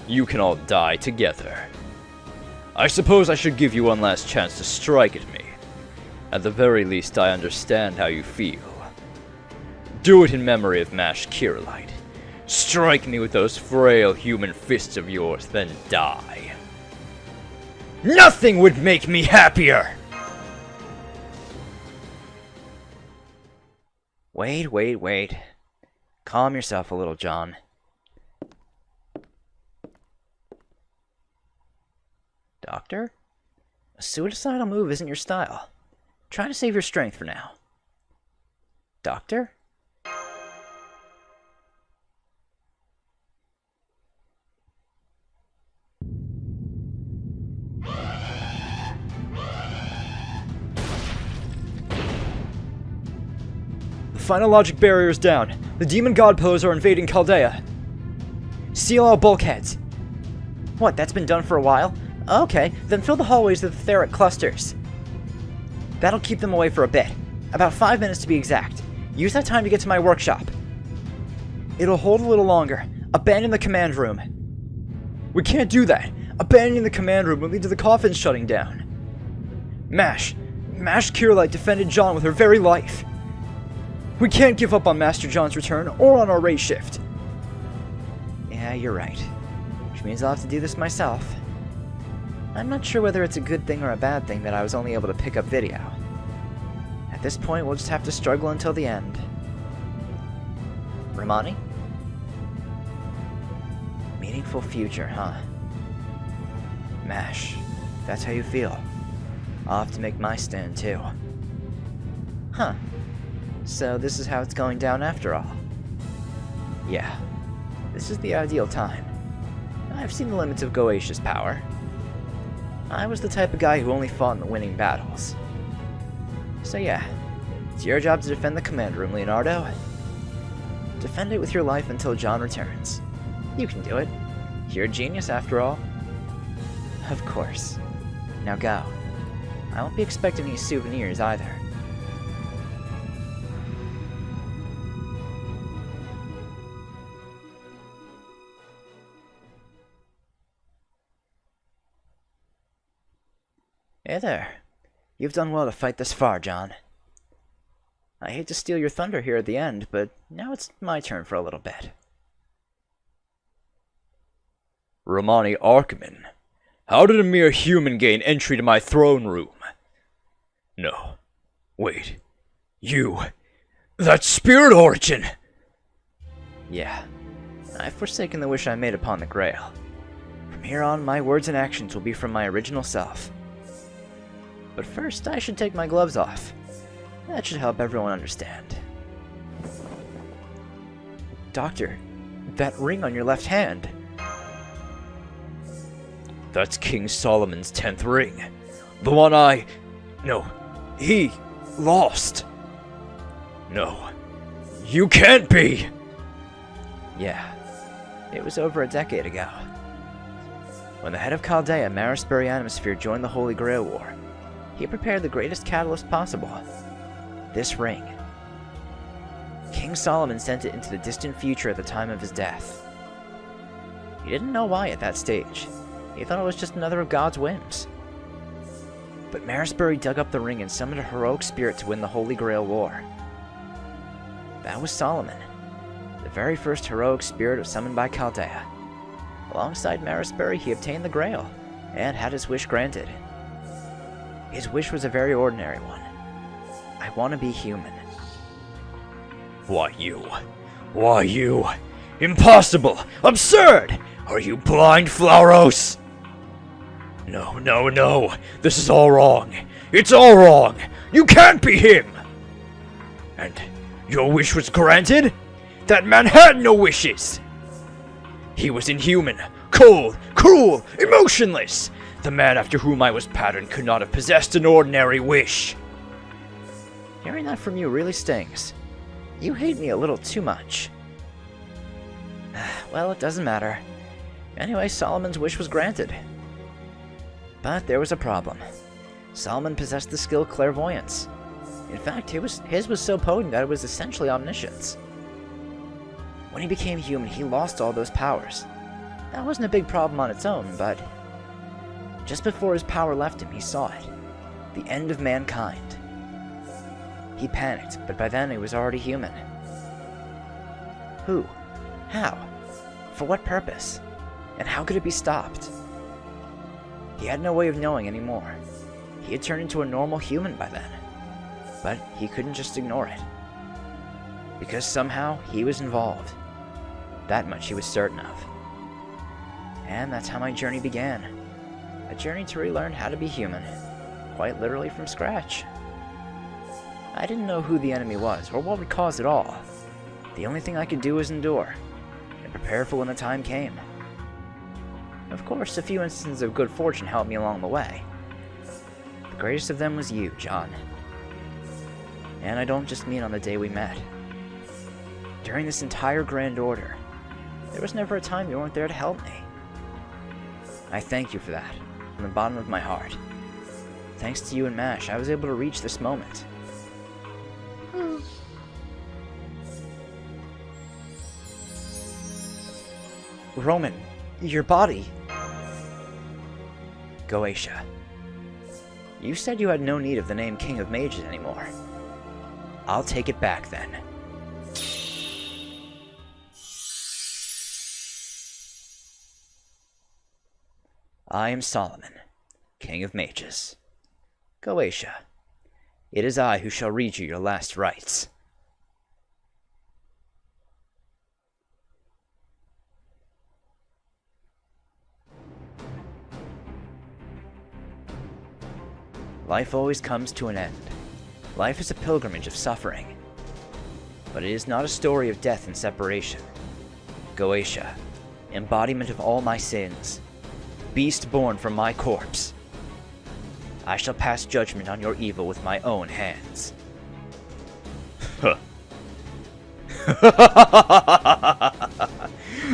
Speaker 3: You can all die together. I suppose I should give you one last chance to strike at me. At the very least, I understand how you feel. Do it in memory of Mash Kirillite. Strike me with those frail human fists of yours, then die. Nothing would make me happier!
Speaker 1: Wait. Calm yourself a little, John. Doctor? A suicidal move isn't your style. Try to save your strength for now. Doctor?
Speaker 3: The final logic barrier is down. The demon god pillars are invading Chaldea.
Speaker 1: Seal all bulkheads. What, that's been done for a while? Okay, then fill the hallways with etheric clusters. That'll keep them away for a bit. About 5 minutes to be exact. Use that time to get to my workshop. It'll hold a little longer. Abandon the command room.
Speaker 3: We can't do that. Abandoning the command room will lead to the coffins shutting down. Mash Kirillite defended John with her very life. We can't give up on Master John's return or on our race shift.
Speaker 1: Yeah, you're right. Which means I'll have to do this myself. I'm not sure whether it's a good thing or a bad thing that I was only able to pick up video. At this point, we'll just have to struggle until the end. Romani? Meaningful future, huh? Mash, that's how you feel. I'll have to make my stand too. Huh. So this is how it's going down after all. Yeah, this is the ideal time. I've seen the limits of Goetia's power. I was the type of guy who only fought in the winning battles. So yeah, it's your job to defend the command room, Leonardo. Defend it with your life until John returns. You can do it. You're a genius after all. Of course. Now go. I won't be expecting any souvenirs either. Hey there. You've done well to fight this far, John. I hate to steal your thunder here at the end, but now it's my turn for a little bit.
Speaker 3: Romani Archiman, how did a mere human gain entry to my throne room? No. Wait. You. That spirit origin!
Speaker 1: Yeah. I've forsaken the wish I made upon the Grail. From here on, my words and actions will be from my original self. But first, I should take my gloves off. That should help everyone understand. Doctor, that ring on your left hand.
Speaker 3: That's King Solomon's 10th ring. The one he lost. No. You can't be!
Speaker 1: Yeah. It was over a decade ago. When the head of Chaldea, Marisbury Animsphere, joined the Holy Grail War, he prepared the greatest catalyst possible. This ring. King Solomon sent it into the distant future at the time of his death. He didn't know why at that stage. He thought it was just another of God's whims. But Marisbury dug up the ring and summoned a heroic spirit to win the Holy Grail War. That was Solomon, the very first heroic spirit summoned by Chaldea. Alongside Marisbury, he obtained the Grail, and had his wish granted. His wish was a very ordinary one. I want to be human.
Speaker 3: Why, you Why, you... Impossible! Absurd! Are you blind, Flauros? No, no, no. This is all wrong. It's all wrong. You can't be him! And your wish was granted? That man had no wishes! He was inhuman, cold, cruel, emotionless! The man after whom I was patterned could not have possessed an ordinary wish.
Speaker 2: Hearing that from you really stings. You hate me a little too much. Well, it doesn't matter. Anyway, Solomon's wish was granted. But there was a problem. Solomon possessed the skill clairvoyance. In fact, his was so potent that it was essentially omniscience. When he became human, he lost all those powers. That wasn't a big problem on its own, but just before his power left him, he saw it. The end of mankind. He panicked, but by then he was already human. Who? How? For what purpose? And how could it be stopped? He had no way of knowing anymore. He had turned into a normal human by then. But he couldn't just ignore it. Because somehow he was involved. That much he was certain of. And that's how my journey began. A journey to relearn how to be human. Quite literally from scratch. I didn't know who the enemy was, or what would cause it all. The only thing I could do was endure, and prepare for when the time came. Of course, a few instances of good fortune helped me along the way. The greatest of them was you, John. And I don't just mean on the day we met. During this entire Grand Order, there was never a time you weren't there to help me. I thank you for that, from the bottom of my heart. Thanks to you and MASH, I was able to reach this moment. Roman, your body. Goetia. You said you had no need of the name King of Mages anymore. I'll take it back then. I am Solomon, King of Mages. Goetia, it is I who shall read you your last rites. Life always comes to an end. Life is a pilgrimage of suffering. But it is not a story of death and separation. Goetia, embodiment of all my sins, beast born from my corpse. I shall pass judgment on your evil with my own hands.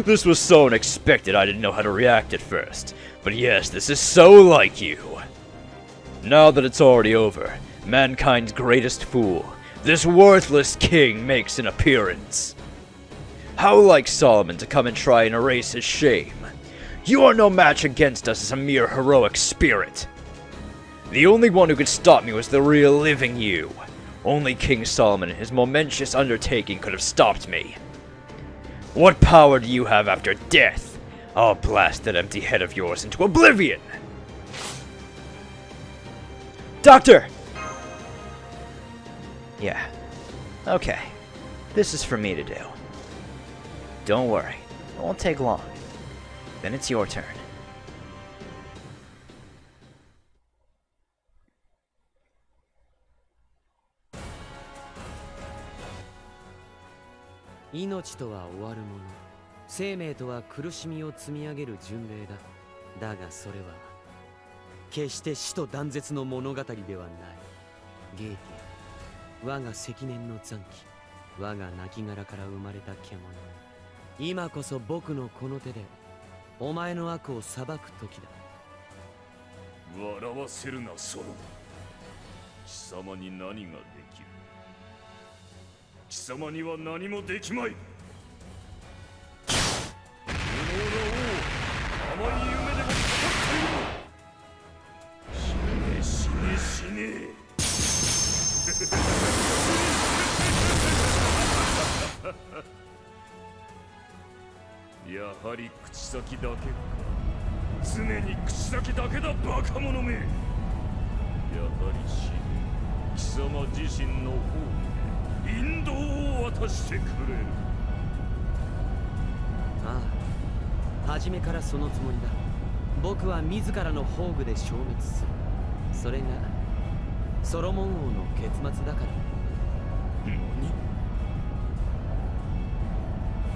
Speaker 3: This was so unexpected I didn't know how to react at first. But yes, this is so like you. Now that it's already over, mankind's greatest fool, this worthless king, makes an appearance. How like Solomon to come and try and erase his shame. You are no match against us as a mere heroic spirit. The only one who could stop me was the real living you. Only King Solomon in his momentous undertaking could have stopped me. What power do you have after death? I'll blast that empty head of yours into oblivion!
Speaker 2: Doctor! Yeah. Okay. This is for me to do. Don't worry. It won't take long. Then it's your turn.
Speaker 6: 命とは終わるもの。生命とは苦しみを積み上げる巡礼だ。だがそれは決して死と断絶の物語ではない。ゲーティア、我が積年の残機、我が亡骸から生まれた獣。今こそ僕のこの手でお前の悪を裁く時だ。
Speaker 4: 笑わせるな、ソロモン。貴様に何ができる？貴様には何もできまい。無能な王、甘い夢でもかかっている。死ね死ね死ね。やはり口先だけか。常に口先だけだ、バカ者め。やはり死ぬ。貴様自身の方で引導を渡してくれる。
Speaker 6: ああ、初めからそのつもりだ。僕は自らの宝具で消滅する。それがソロモン王の結末だから。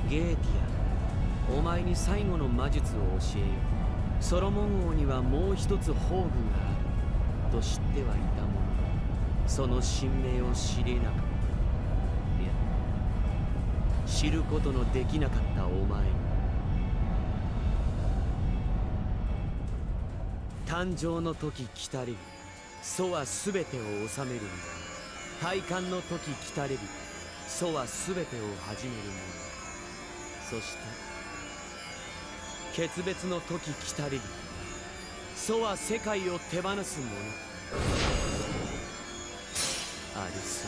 Speaker 6: ゲーティア、お前に最後の魔術を教えよう。ソロモン王にはもう一つ宝具があると知ってはいたものの、その神明を知れなかった。いや、知ることのできなかったお前に、誕生の時来たれり、祖は全てを治めるもの。体感の時来たれり、祖は全てを始めるもの。そして決別の時来たれり、祖は世界を手放すもの。アリス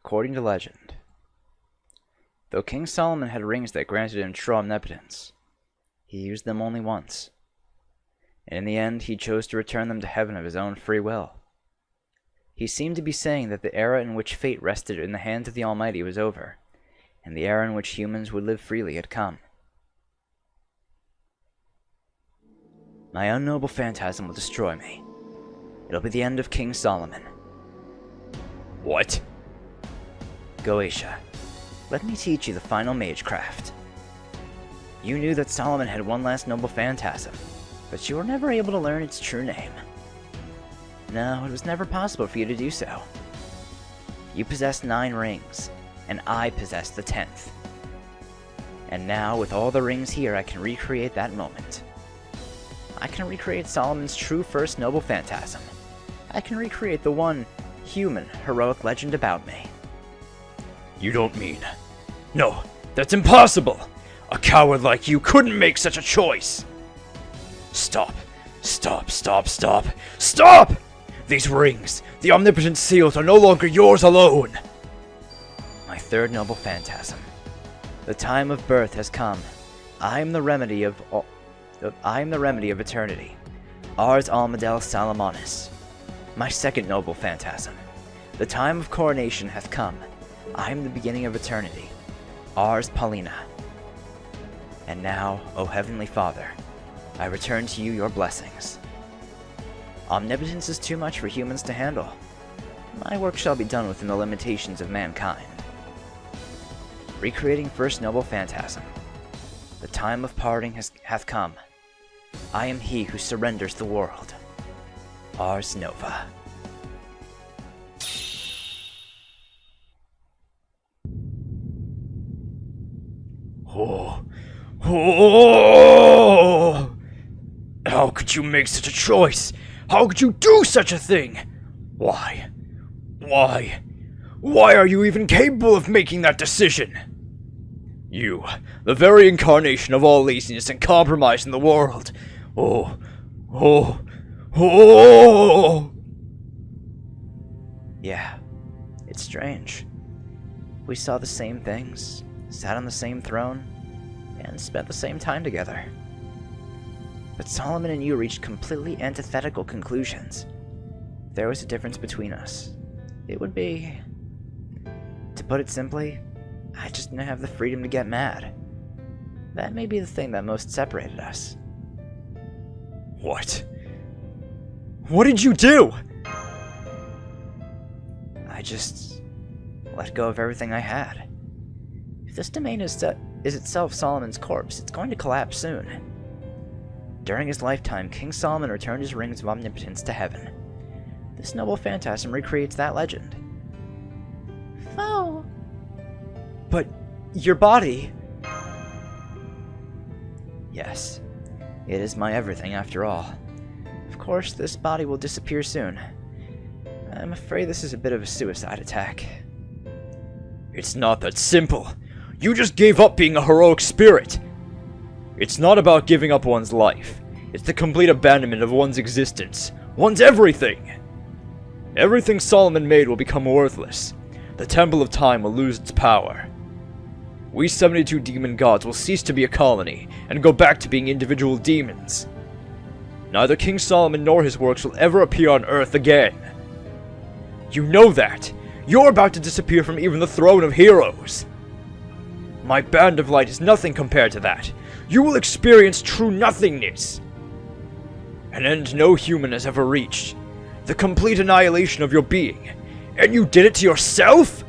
Speaker 1: According to legend, though King Solomon had rings that granted him true omnipotence, he used them only once, and in the end he chose to return them to heaven of his own free will. He seemed to be saying that the era in which fate rested in the hands of the Almighty was over, and the era in which humans would live freely had come. My unknoble phantasm will destroy me. It'll be the end of King Solomon.
Speaker 3: What?
Speaker 1: Goetia, let me teach you the final magecraft. You knew that Solomon had one last noble phantasm, but you were never able to learn its true name. No, it was never possible for you to do so. You possessed 9 rings, and I possessed the 10th. And now, with all the rings here, I can recreate that moment. I can recreate Solomon's true first noble phantasm. I can recreate the one human, heroic legend about me.
Speaker 3: You don't mean... No, that's impossible! A coward like you couldn't make such a choice! Stop! Stop, stop, stop! Stop! These rings, the omnipotent seals, are no longer yours alone!
Speaker 1: My third noble phantasm. The time of birth has come. I am the remedy of eternity. Ars Almadel Salomonis. My second noble phantasm. The time of coronation hath come. I am the beginning of eternity. Ars Paulina. And now, O Heavenly Father, I return to you your blessings. Omnipotence is too much for humans to handle. My work shall be done within the limitations of mankind. Recreating first noble phantasm. The time of parting hath come. I am he who surrenders the world. Ars Nova.
Speaker 3: Oh! How could you make such a choice? How could you do such a thing? Why? Why? Why are you even capable of making that decision? You, the very incarnation of all laziness and compromise in the world. Oh!
Speaker 1: Yeah, it's strange. We saw the same things, sat on the same throne, and spent the same time together. But Solomon and you reached completely antithetical conclusions. If there was a difference between us, it would be... To put it simply, I just didn't have the freedom to get mad. That may be the thing that most separated us.
Speaker 3: What? What did you do?
Speaker 1: I just let go of everything I had. If this domain is itself Solomon's corpse, it's going to collapse soon. During his lifetime, King Solomon returned his rings of omnipotence to heaven. This noble phantasm recreates that legend. Foe! But your body... Yes, it is my everything after all. Of course, this body will disappear soon. I'm afraid this is a bit of a suicide attack.
Speaker 3: It's not that simple. You just gave up being a heroic spirit. It's not about giving up one's life. It's the complete abandonment of one's existence. One's everything. Everything Solomon made will become worthless. The Temple of Time will lose its power. we 72 demon gods will cease to be a colony and go back to being individual demons. Neither King Solomon nor his works will ever appear on Earth again. You know that. You're about to disappear from even the throne of heroes. My Band of Light is nothing compared to that. You will experience true nothingness. An end no human has ever reached. The complete annihilation of your being. And you did it to yourself?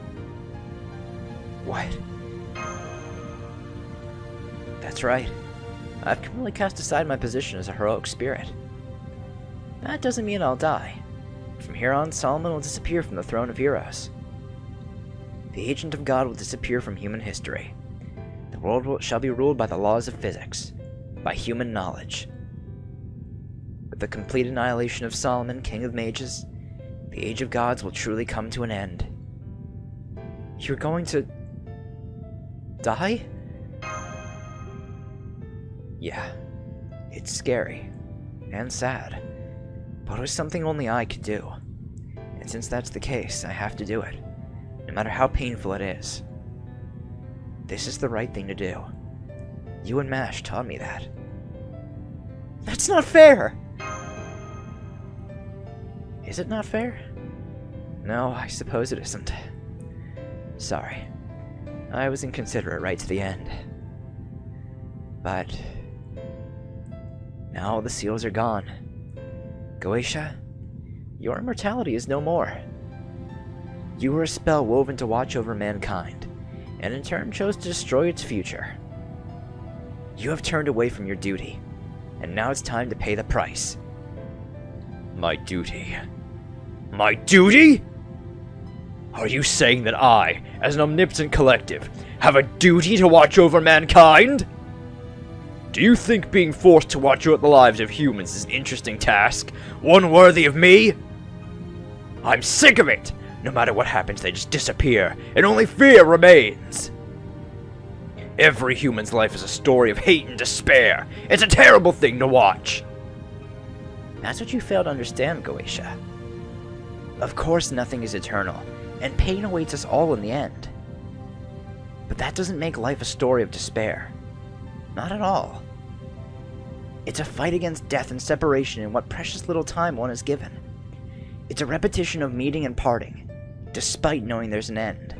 Speaker 1: What? That's right. I've completely cast aside my position as a heroic spirit. That doesn't mean I'll die. From here on, Solomon will disappear from the throne of heroes. The agent of God will disappear from human history. The world shall be ruled by the laws of physics, by human knowledge. With the complete annihilation of Solomon, King of Mages, the Age of Gods will truly come to an end. You're going to... die? Yeah, it's scary and sad, but it was something only I could do. And since that's the case, I have to do it, no matter how painful it is. This is the right thing to do. You and MASH taught me that. That's not fair! Is it not fair? No, I suppose it isn't. Sorry. I was inconsiderate right to the end. But... now the seals are gone. Goetia, your immortality is no more. You were a spell woven to watch over mankind, and in turn chose to destroy its future. You have turned away from your duty, and now it's time to pay the price.
Speaker 3: My duty? My duty? Are you saying that I, as an omnipotent collective, have a duty to watch over mankind? Do you think being forced to watch over the lives of humans is an interesting task? One worthy of me? I'm sick of it! No matter what happens, they just disappear, and only fear remains! Every human's life is a story of hate and despair. It's a terrible thing to watch.
Speaker 1: That's what you fail to understand, Goetia. Of course nothing is eternal, and pain awaits us all in the end. But that doesn't make life a story of despair. Not at all. It's a fight against death and separation in what precious little time one is given. It's a repetition of meeting and parting, despite knowing there's an end.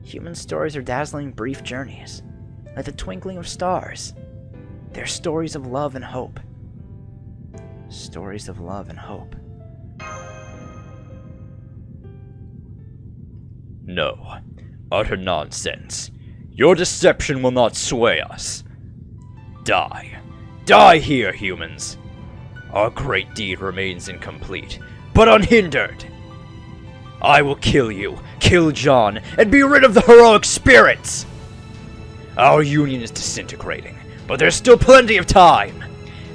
Speaker 1: Human stories are dazzling, brief journeys, like the twinkling of stars. They're stories of love and hope. Stories of love and hope.
Speaker 3: No. Utter nonsense. Your deception will not sway us. Die. Die here, humans. Our great deed remains incomplete, but unhindered. I will kill you, kill John, and be rid of the heroic spirits! Our union is disintegrating, but there's still plenty of time,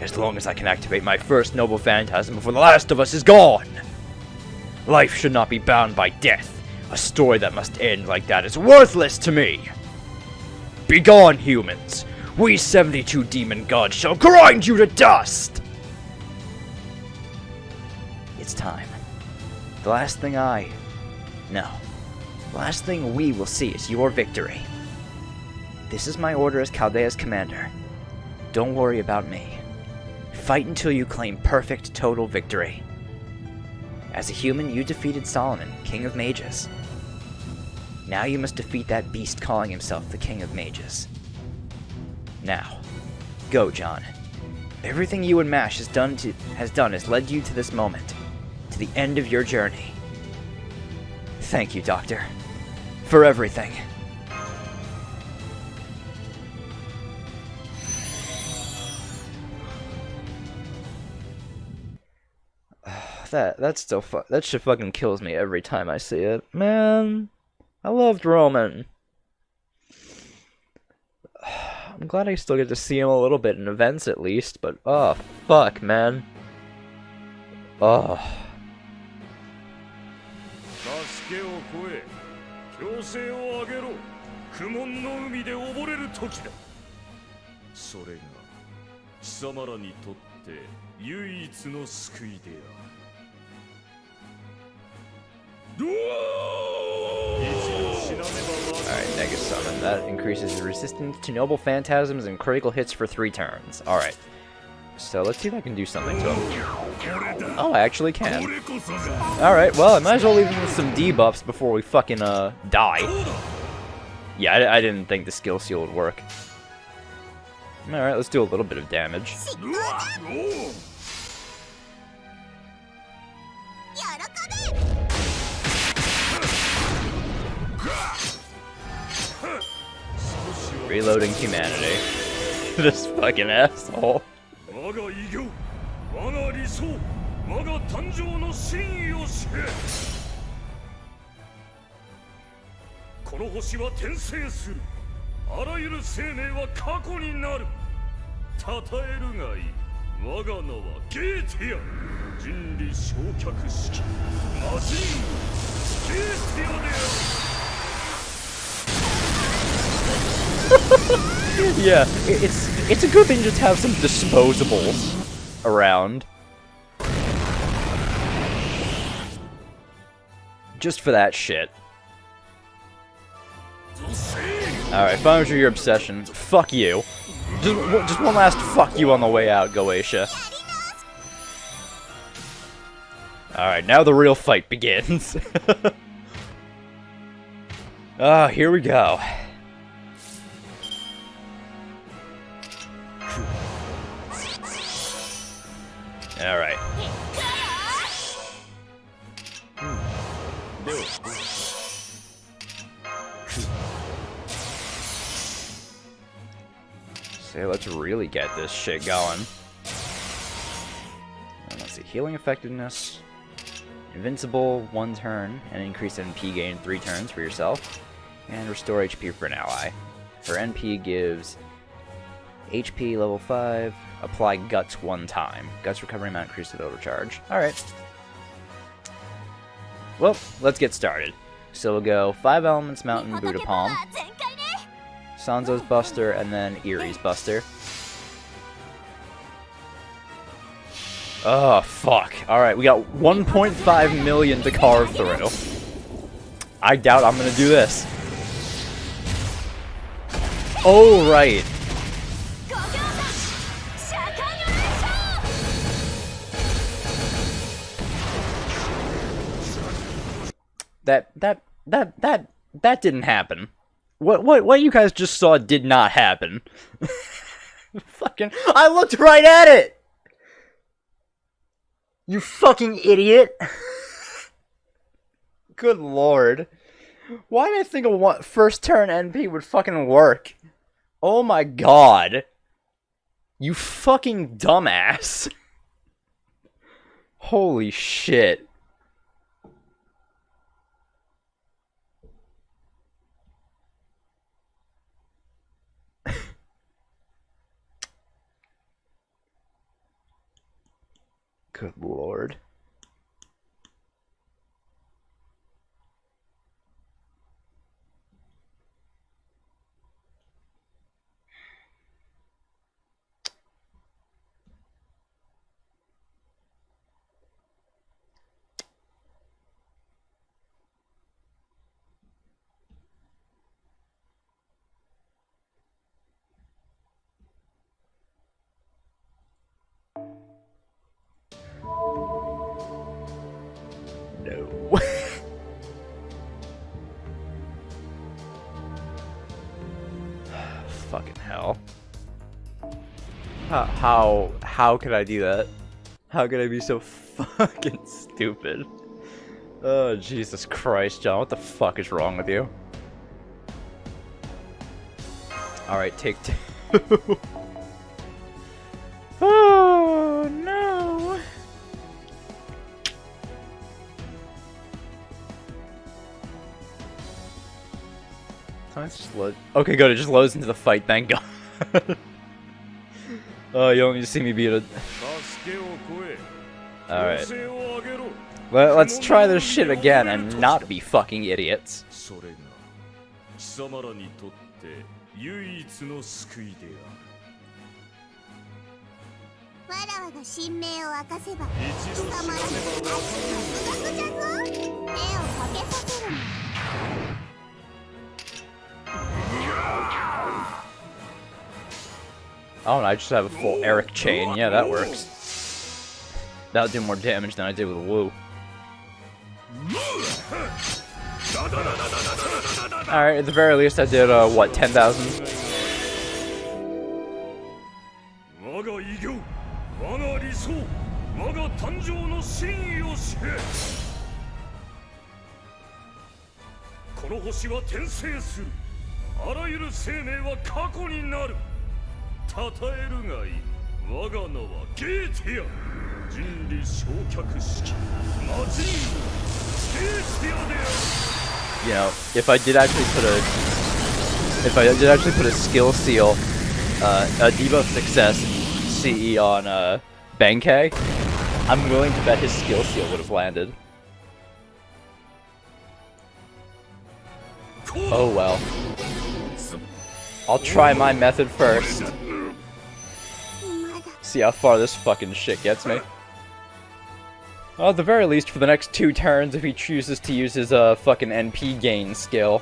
Speaker 3: as long as I can activate my first noble phantasm before the last of us is gone. Life should not be bound by death. A story that must end like that is worthless to me. Begone, humans! We 72 demon gods shall grind you to dust!
Speaker 1: It's time. The last thing the last thing we will see is your victory. This is my order as Chaldea's commander. Don't worry about me. Fight until you claim perfect, total victory. As a human, you defeated Solomon, King of Mages. Now you must defeat that beast calling himself the King of Mages. Now, go, John. Everything you and MASH has done has led you to this moment, to the end of your journey. Thank you, Doctor, for everything. That shit fucking kills me every time I see it. Man, I loved Roman. I'm glad I still get to see him a little bit in events at least, but oh, fuck, man. Oh.
Speaker 4: 助けを超え、強制を上げろ。苦悶の海で溺れる時だ。それが貴様らにとって唯一の救いである。一度死なねばならない。
Speaker 3: Mega Summon. That increases resistance to noble phantasms and critical hits for 3 turns. Alright. So let's see if I can do something to him. Oh, I actually can. Alright, well, I might as well leave him with some debuffs before we fucking, die. Yeah, I didn't think the skill seal would work. Alright, let's do a little bit of damage. Reloading humanity. This fucking asshole.
Speaker 4: 我が偉業我が理想我が誕生の真意を知れこの星は転生するあらゆる生命は過去になる称えるがいい我が名はゲーティア人理焼却式魔人ゲーティアである
Speaker 3: Yeah, it's a good thing just to have some disposables around. Just for that shit. Alright, Foundry, your obsession. Fuck you. Just one last fuck you on the way out, Goetia. Alright, now the real fight begins. Here we go. Alright. So let's really get this shit going. And let's see, healing effectiveness. Invincible 1 turn, and increase NP gain 3 turns for yourself. And restore HP for an ally. Her NP gives HP level 5, apply Guts 1 time. Guts recovery amount increased with overcharge. Alright. Well, let's get started. So we'll go 5 Elements Mountain, Buddha Palm, Sanzo's Buster, and then Erie's Buster. Oh, fuck. Alright, we got 1.5 million to carve through. I doubt I'm gonna do this. Oh, right. That didn't happen. What you guys just saw did not happen. Fucking, I looked right at it! You fucking idiot! Good lord. Why did I think a first turn NP would fucking work? Oh my god. You fucking dumbass. Holy shit. Good lord. No. Fucking hell. How could I do that? How could I be so fucking stupid? Oh, Jesus Christ, John, what the fuck is wrong with you? Alright, take 2. Oh, no! Just load. Okay, good. It just loads into the fight. Thank God. Oh, you don't need to see me beat it. Alright. Let's try this shit again and not be fucking idiots.
Speaker 5: わらわが神明を明かせば貴様らの熱い白濁じゃぞ。目をかけさせるの。
Speaker 3: Oh, and I just have a full Eric chain. Yeah, that works. That'll do more damage than I did with Wu. Alright, at the very least I did, what, 10,000?
Speaker 4: 我が偉業我が理想我が誕生の真意を知れこの星は転生するあらゆる生命は過去になる称えるがいい我が名はゲーティア人理焼却式魔人ゲーティアである
Speaker 3: You know, if I did actually put a skill seal, a debuff success CE on Benkei, I'm willing to bet his skill seal would have landed. Oh well. I'll try my method first. See how far this fucking shit gets me. Well, at the very least, for the next 2 turns, if he chooses to use his fucking NP gain skill.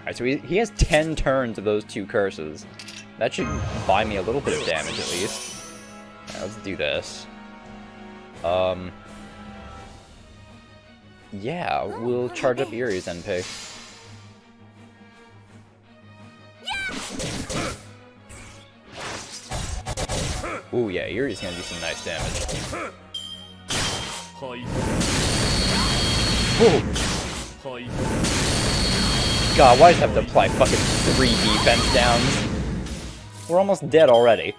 Speaker 3: Alright, so he has 10 turns of those 2 curses. That should buy me a little bit of damage, at least. Alright, let's do this. Yeah, we'll charge up Irie's NP. Ooh, yeah, Irie's gonna do some nice damage. Ooh. God, why does I have to apply fucking 3 defense downs? We're almost dead already.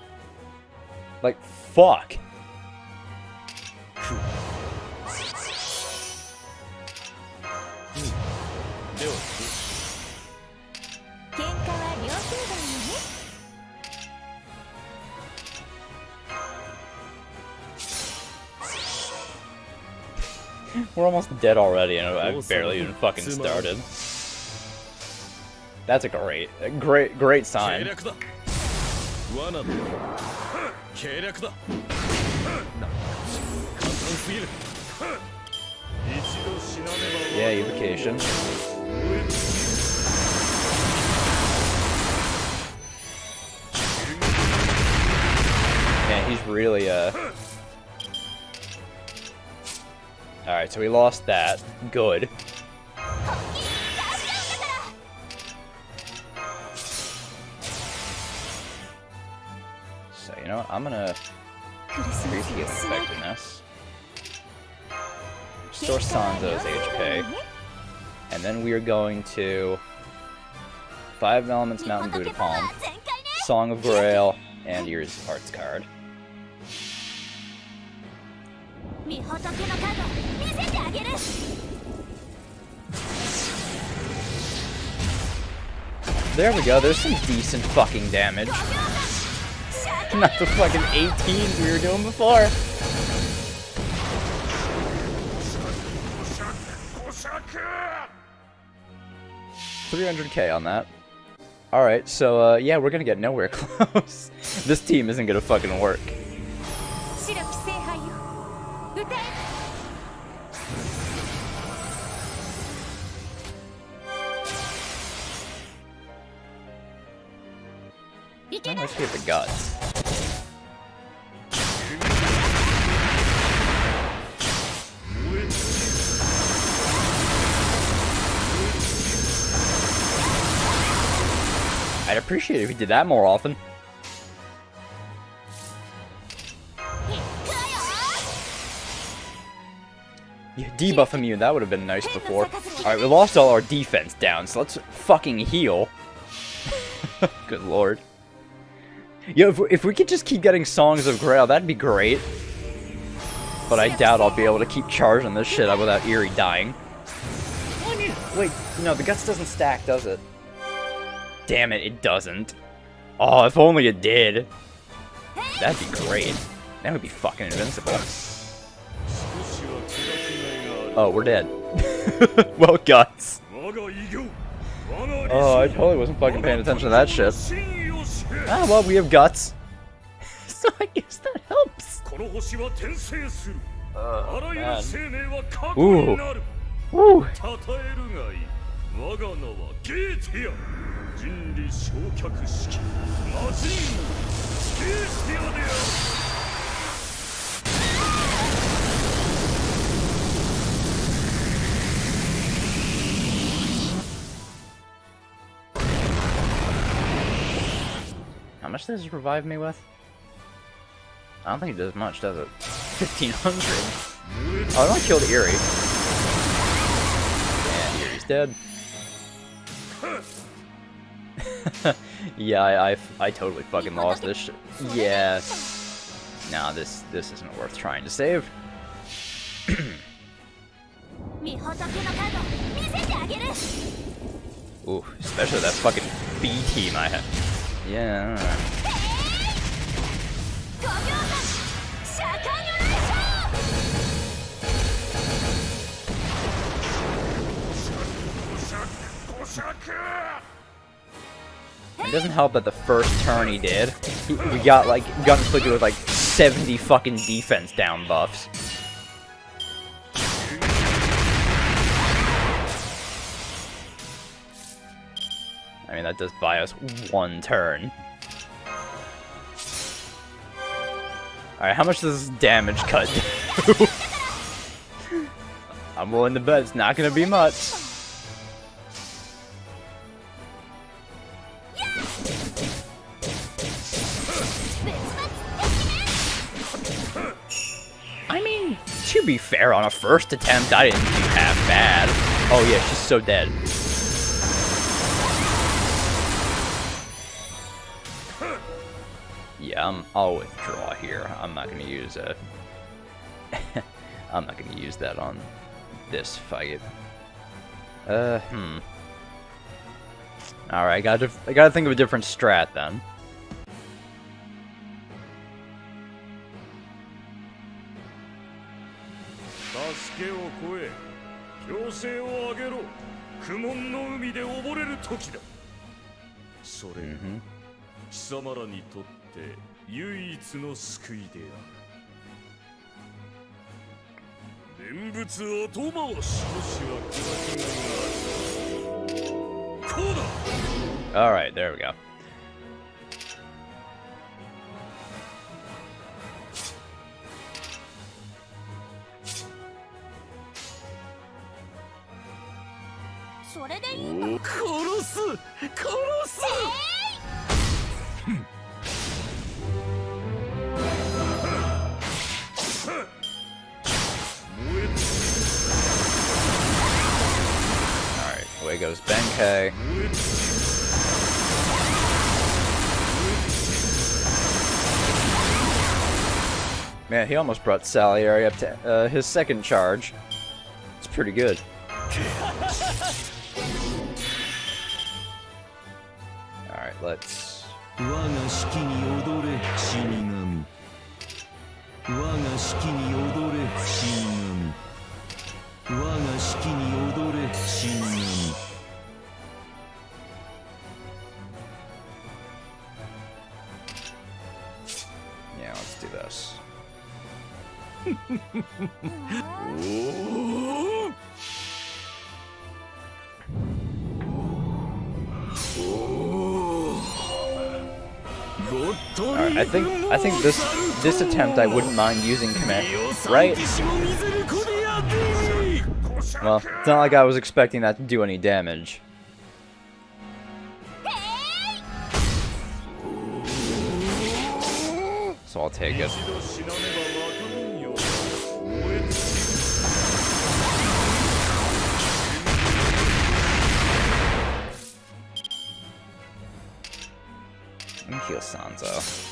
Speaker 3: Like, fuck. We're almost dead already, and I've barely even fucking started. That's a great sign. Yeah, evocation. Man, he's really, Alright, so we lost that. Good. So, you know what? I'm gonna increase the effectiveness. Restore Sanzo's HP. And then we are going to 5 Elements Mountain Buddha Palm, Song of Grail, and Irie's Hearts card. There we go, there's some decent fucking damage. Not the fucking 18s we were doing before. 300k on that. Alright, so yeah, we're gonna get nowhere close. This team isn't gonna fucking work. Oh, let's get the guts. I'd appreciate it if he did that more often. Yeah, debuff immune, that would have been nice before. Alright, we lost all our defense down, so let's fucking heal. Good lord. Yo, if we could just keep getting Songs of Grail, that'd be great. But I doubt I'll be able to keep charging this shit up without Irie dying. Wait, no, the guts doesn't stack, does it? Damn it, it doesn't. Oh, if only it did. That'd be great. That would be fucking invincible. Oh, we're dead. Well, guts. Oh, I totally wasn't fucking paying attention to that shit. Ah, well, we have guts. So I guess that helps. Man. Ooh.
Speaker 1: Woo!
Speaker 4: たたえるがいい。我が名はゲーティア。人類焼却式魔人王ゲーティアである。
Speaker 1: How much does it revive me with? I don't think it does much, does it? 1500. Oh, I don't kill Eerie. And Eerie's dead. Yeah, I totally fucking lost this shit. Yeah. Nah, this isn't worth trying to save.
Speaker 5: 御仏のカード見せてあげる。
Speaker 1: Ooh, especially that fucking B team I had. Yeah.
Speaker 5: 5秒間シャカニュレーション。
Speaker 1: It doesn't help that the first turn he did, we got inflicted with like 70 fucking defense down buffs. I mean, that does buy us one turn. Alright, how much does this damage cut do? I'm willing to bet it's not gonna be much. I mean, to be fair, on a first attempt, I didn't do half bad. Oh yeah, she's so dead. Yeah, I'll withdraw here. I'm not gonna use a. I'm not gonna use that on this fight. Alright, I gotta think of a different strat then.
Speaker 4: 助けを超え、強制を上げろ。苦悶の海で溺れる時だ。それが貴様らにとって唯一の救いである。念仏後回し。少しは砕きがいがある。こうだ。
Speaker 1: Alright, there we go. Alright, away goes Benkei. Man, he almost brought Salieri up to his second charge. It's pretty good. Alright, let's...
Speaker 6: 我が式に踊れ死神。我が式に踊れ死神。我が式に踊れ死神。
Speaker 1: Yeah, let's do this. Alright, I think this attempt I wouldn't mind using command, right? Well, it's not like I was expecting that to do any damage. So I'll take it. Let me heal Sanzo.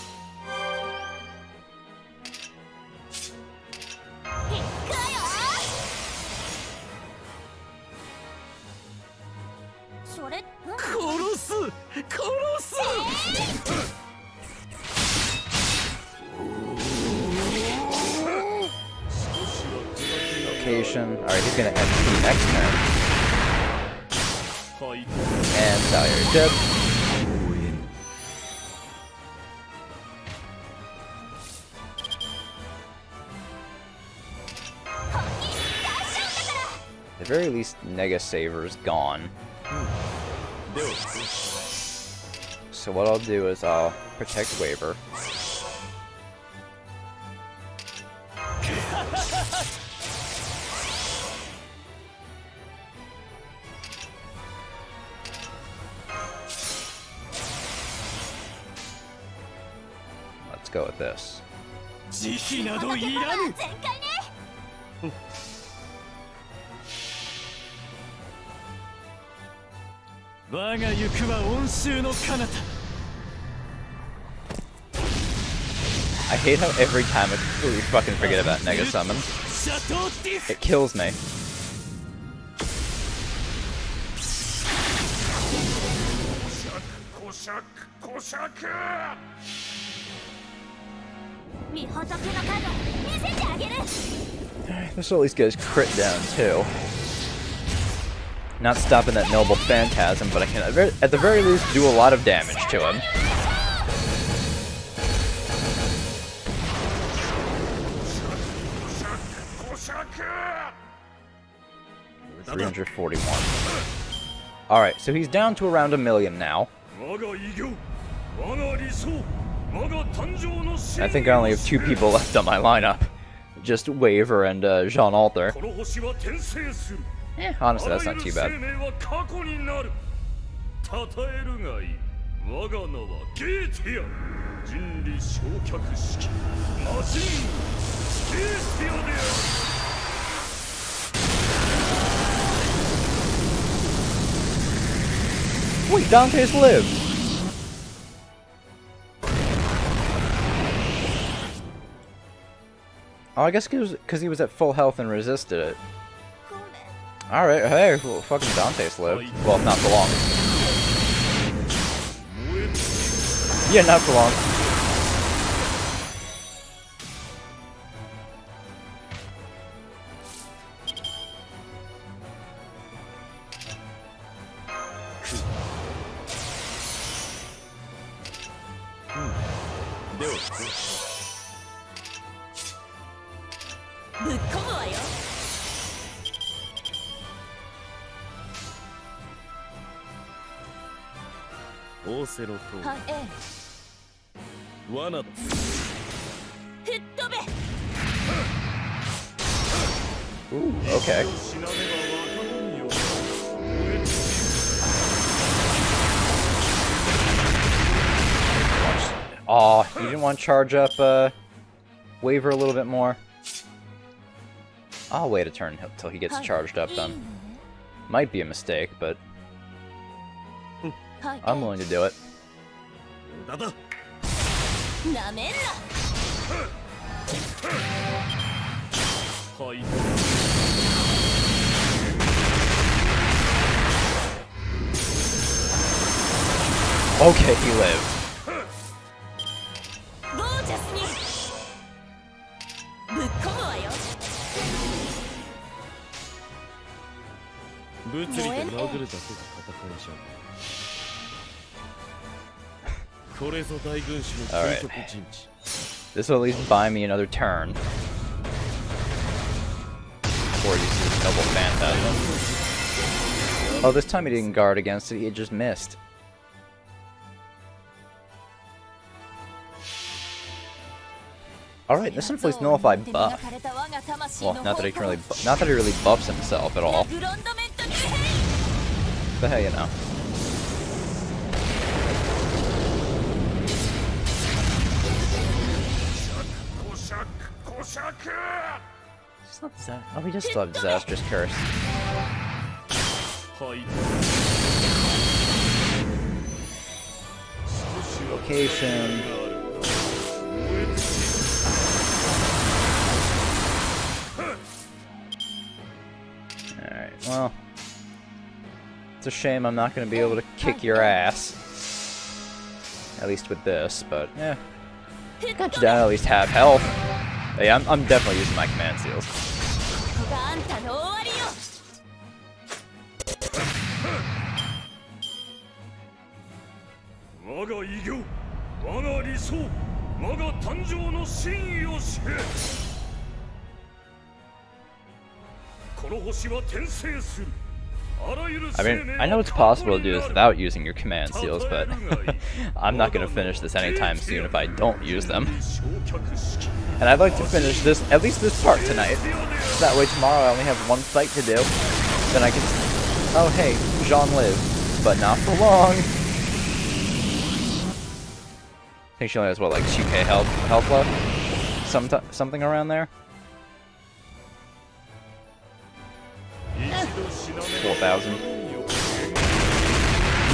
Speaker 1: Location. Alright, he's gonna MP next turn. And Salieri dead.
Speaker 3: very least, Nega Saver's gone. So what I'll do is I'll protect Waver. Let's go with this.
Speaker 4: 慈悲などいらぬ。
Speaker 5: 全開ね。
Speaker 4: 我が行くは温州の彼方。
Speaker 3: I hate how every time I completely fucking forget about Nega Summon.
Speaker 4: シャトーディフ。
Speaker 3: It kills me.
Speaker 4: コシャクコシャク。
Speaker 5: 御仏のカード見せてあげる。
Speaker 3: This will at least get his crit down too. Not stopping that noble phantasm, but I can at the very least do a lot of damage to him. $341. Alright, so he's down to around 1 million now. I think I only have 2 people left on my lineup. Just Waver and Jean Alter. Honestly, that's not too bad.
Speaker 4: 我が名はゲーティア人理焼却式マシンゲーティアである
Speaker 3: Wait, Dante's lived! Oh, I guess because he was at full health and resisted it.
Speaker 5: ごめん。
Speaker 3: Alright, hey, well, fucking Dante's lived. Well, not for long. Yeah, not for long.
Speaker 5: Hmm. ぶっ込むわよ。
Speaker 4: オーセロト
Speaker 5: はい、ええ。
Speaker 4: 罠だ
Speaker 5: 吹っ飛べ。
Speaker 3: Ooh, okay.
Speaker 4: 死なねばわからんよ
Speaker 3: Aw, you didn't want to charge up, Waver a little bit more? I'll wait a turn until he gets charged up then. Might be a mistake, but
Speaker 5: はい、
Speaker 3: I'm willing to do it.
Speaker 4: だだ
Speaker 5: なめんな。
Speaker 4: はい
Speaker 3: Okay, he lived.
Speaker 5: ゴージャスに。ぶっ込むわよ。
Speaker 4: 物理で殴るだけが戦いじゃこれぞ大軍師の究極陣地
Speaker 3: This will at least buy me another turn. Before he uses his Noble Phantasm. Oh, this time he didn't guard against it, he just missed. Alright, this inflicts nullified buff. Well, not that he can really buffs himself at all. But hey, you know. It's not that. Oh, we just still have Disastrous Curse.
Speaker 4: はい
Speaker 3: Location. Alright, well. It's a shame I'm not going to be able to kick your ass. At least with this, but yeah. Got you down to at least half health. Hey, I'm definitely using my command seals.
Speaker 5: ここがあんたの終わりよ。
Speaker 4: 我が偉業我が理想我が誕生の真意を知れこの
Speaker 3: I mean, I know it's possible to do this without using your command seals, but I'm not going to finish this anytime soon if I don't use them. And I'd like to finish this, at least this part tonight. That way tomorrow I only have one fight to do. Then I can... Oh hey, Jean lives, but not for long. I think she only has, what, like 2k health left? Something around there? 4,000.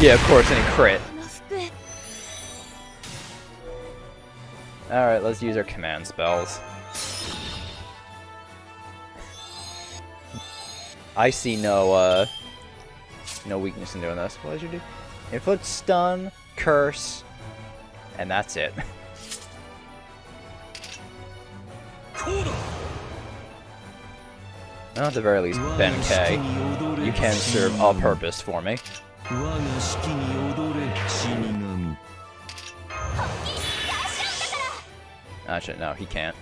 Speaker 3: Yeah, of course, any crit. Alright, let's use our command spells. I see no weakness in doing this. What did you do? Inflict stun, curse, and that's it. Well, at the very least, Ben K, you can serve a purpose for me. Actually, no, he can't.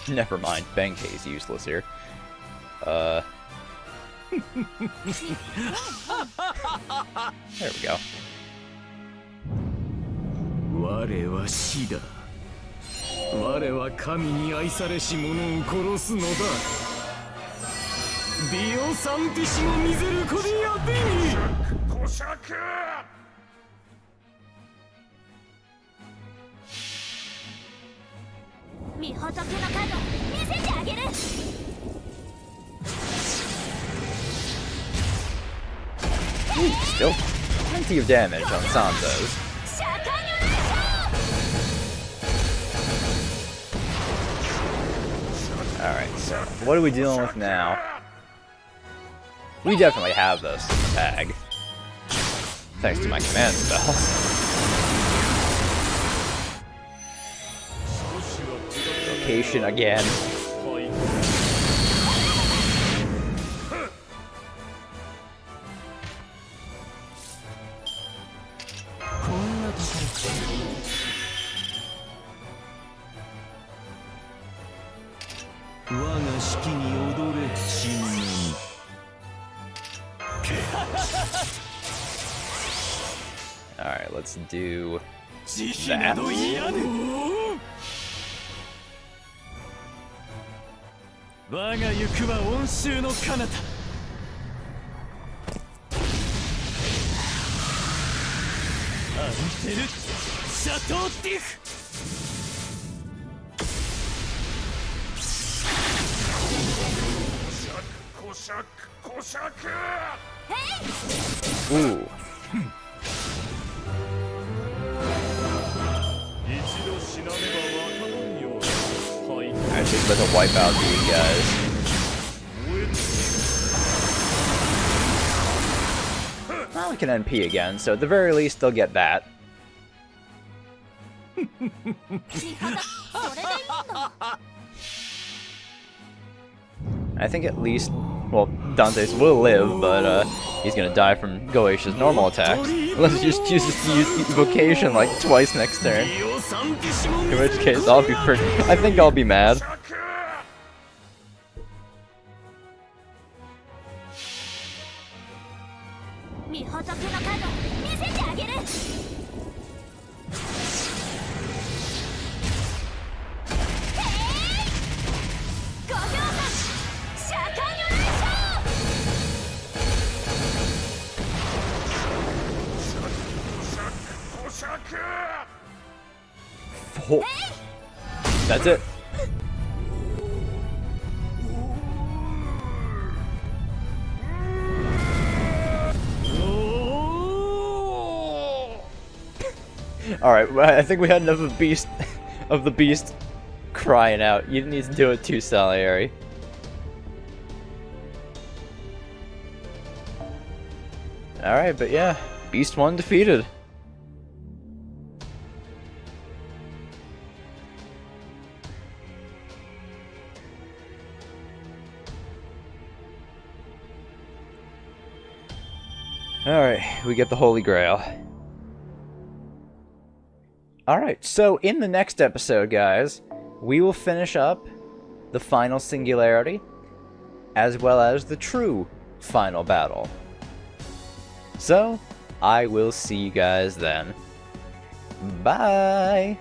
Speaker 3: Never mind, Ben K is useless here. There we go.
Speaker 4: 我は死だ。我は神に愛されし者を殺すのだ。ディオサンティシモ・ミゼルコディアディ。コシャク。
Speaker 5: 御仏の角見せてあげる。
Speaker 3: Still plenty of damage on Santos. Alright, so what are we dealing with now? We definitely have this tag. Thanks to my command spells. Location again. Alright, let's do that. Ooh. I just about to wipe out these guys. Well, we can NP again, so at the very least they'll get that. I think at least, well, Dante's will live, but he's gonna die from Goetisha's normal attacks. Let's just choose to use Evocation like twice next turn. In which case, I'll be pretty. I think I'll be mad. Oh. That's it. Alright, I think we had enough of the beast crying out. You didn't need to do it too, Salieri. Alright, but yeah, Beast 1 defeated. Alright, we get the Holy Grail. Alright, so in the next episode, guys, we will finish up the final Singularity. as well as the true final battle. So, I will see you guys then. Bye!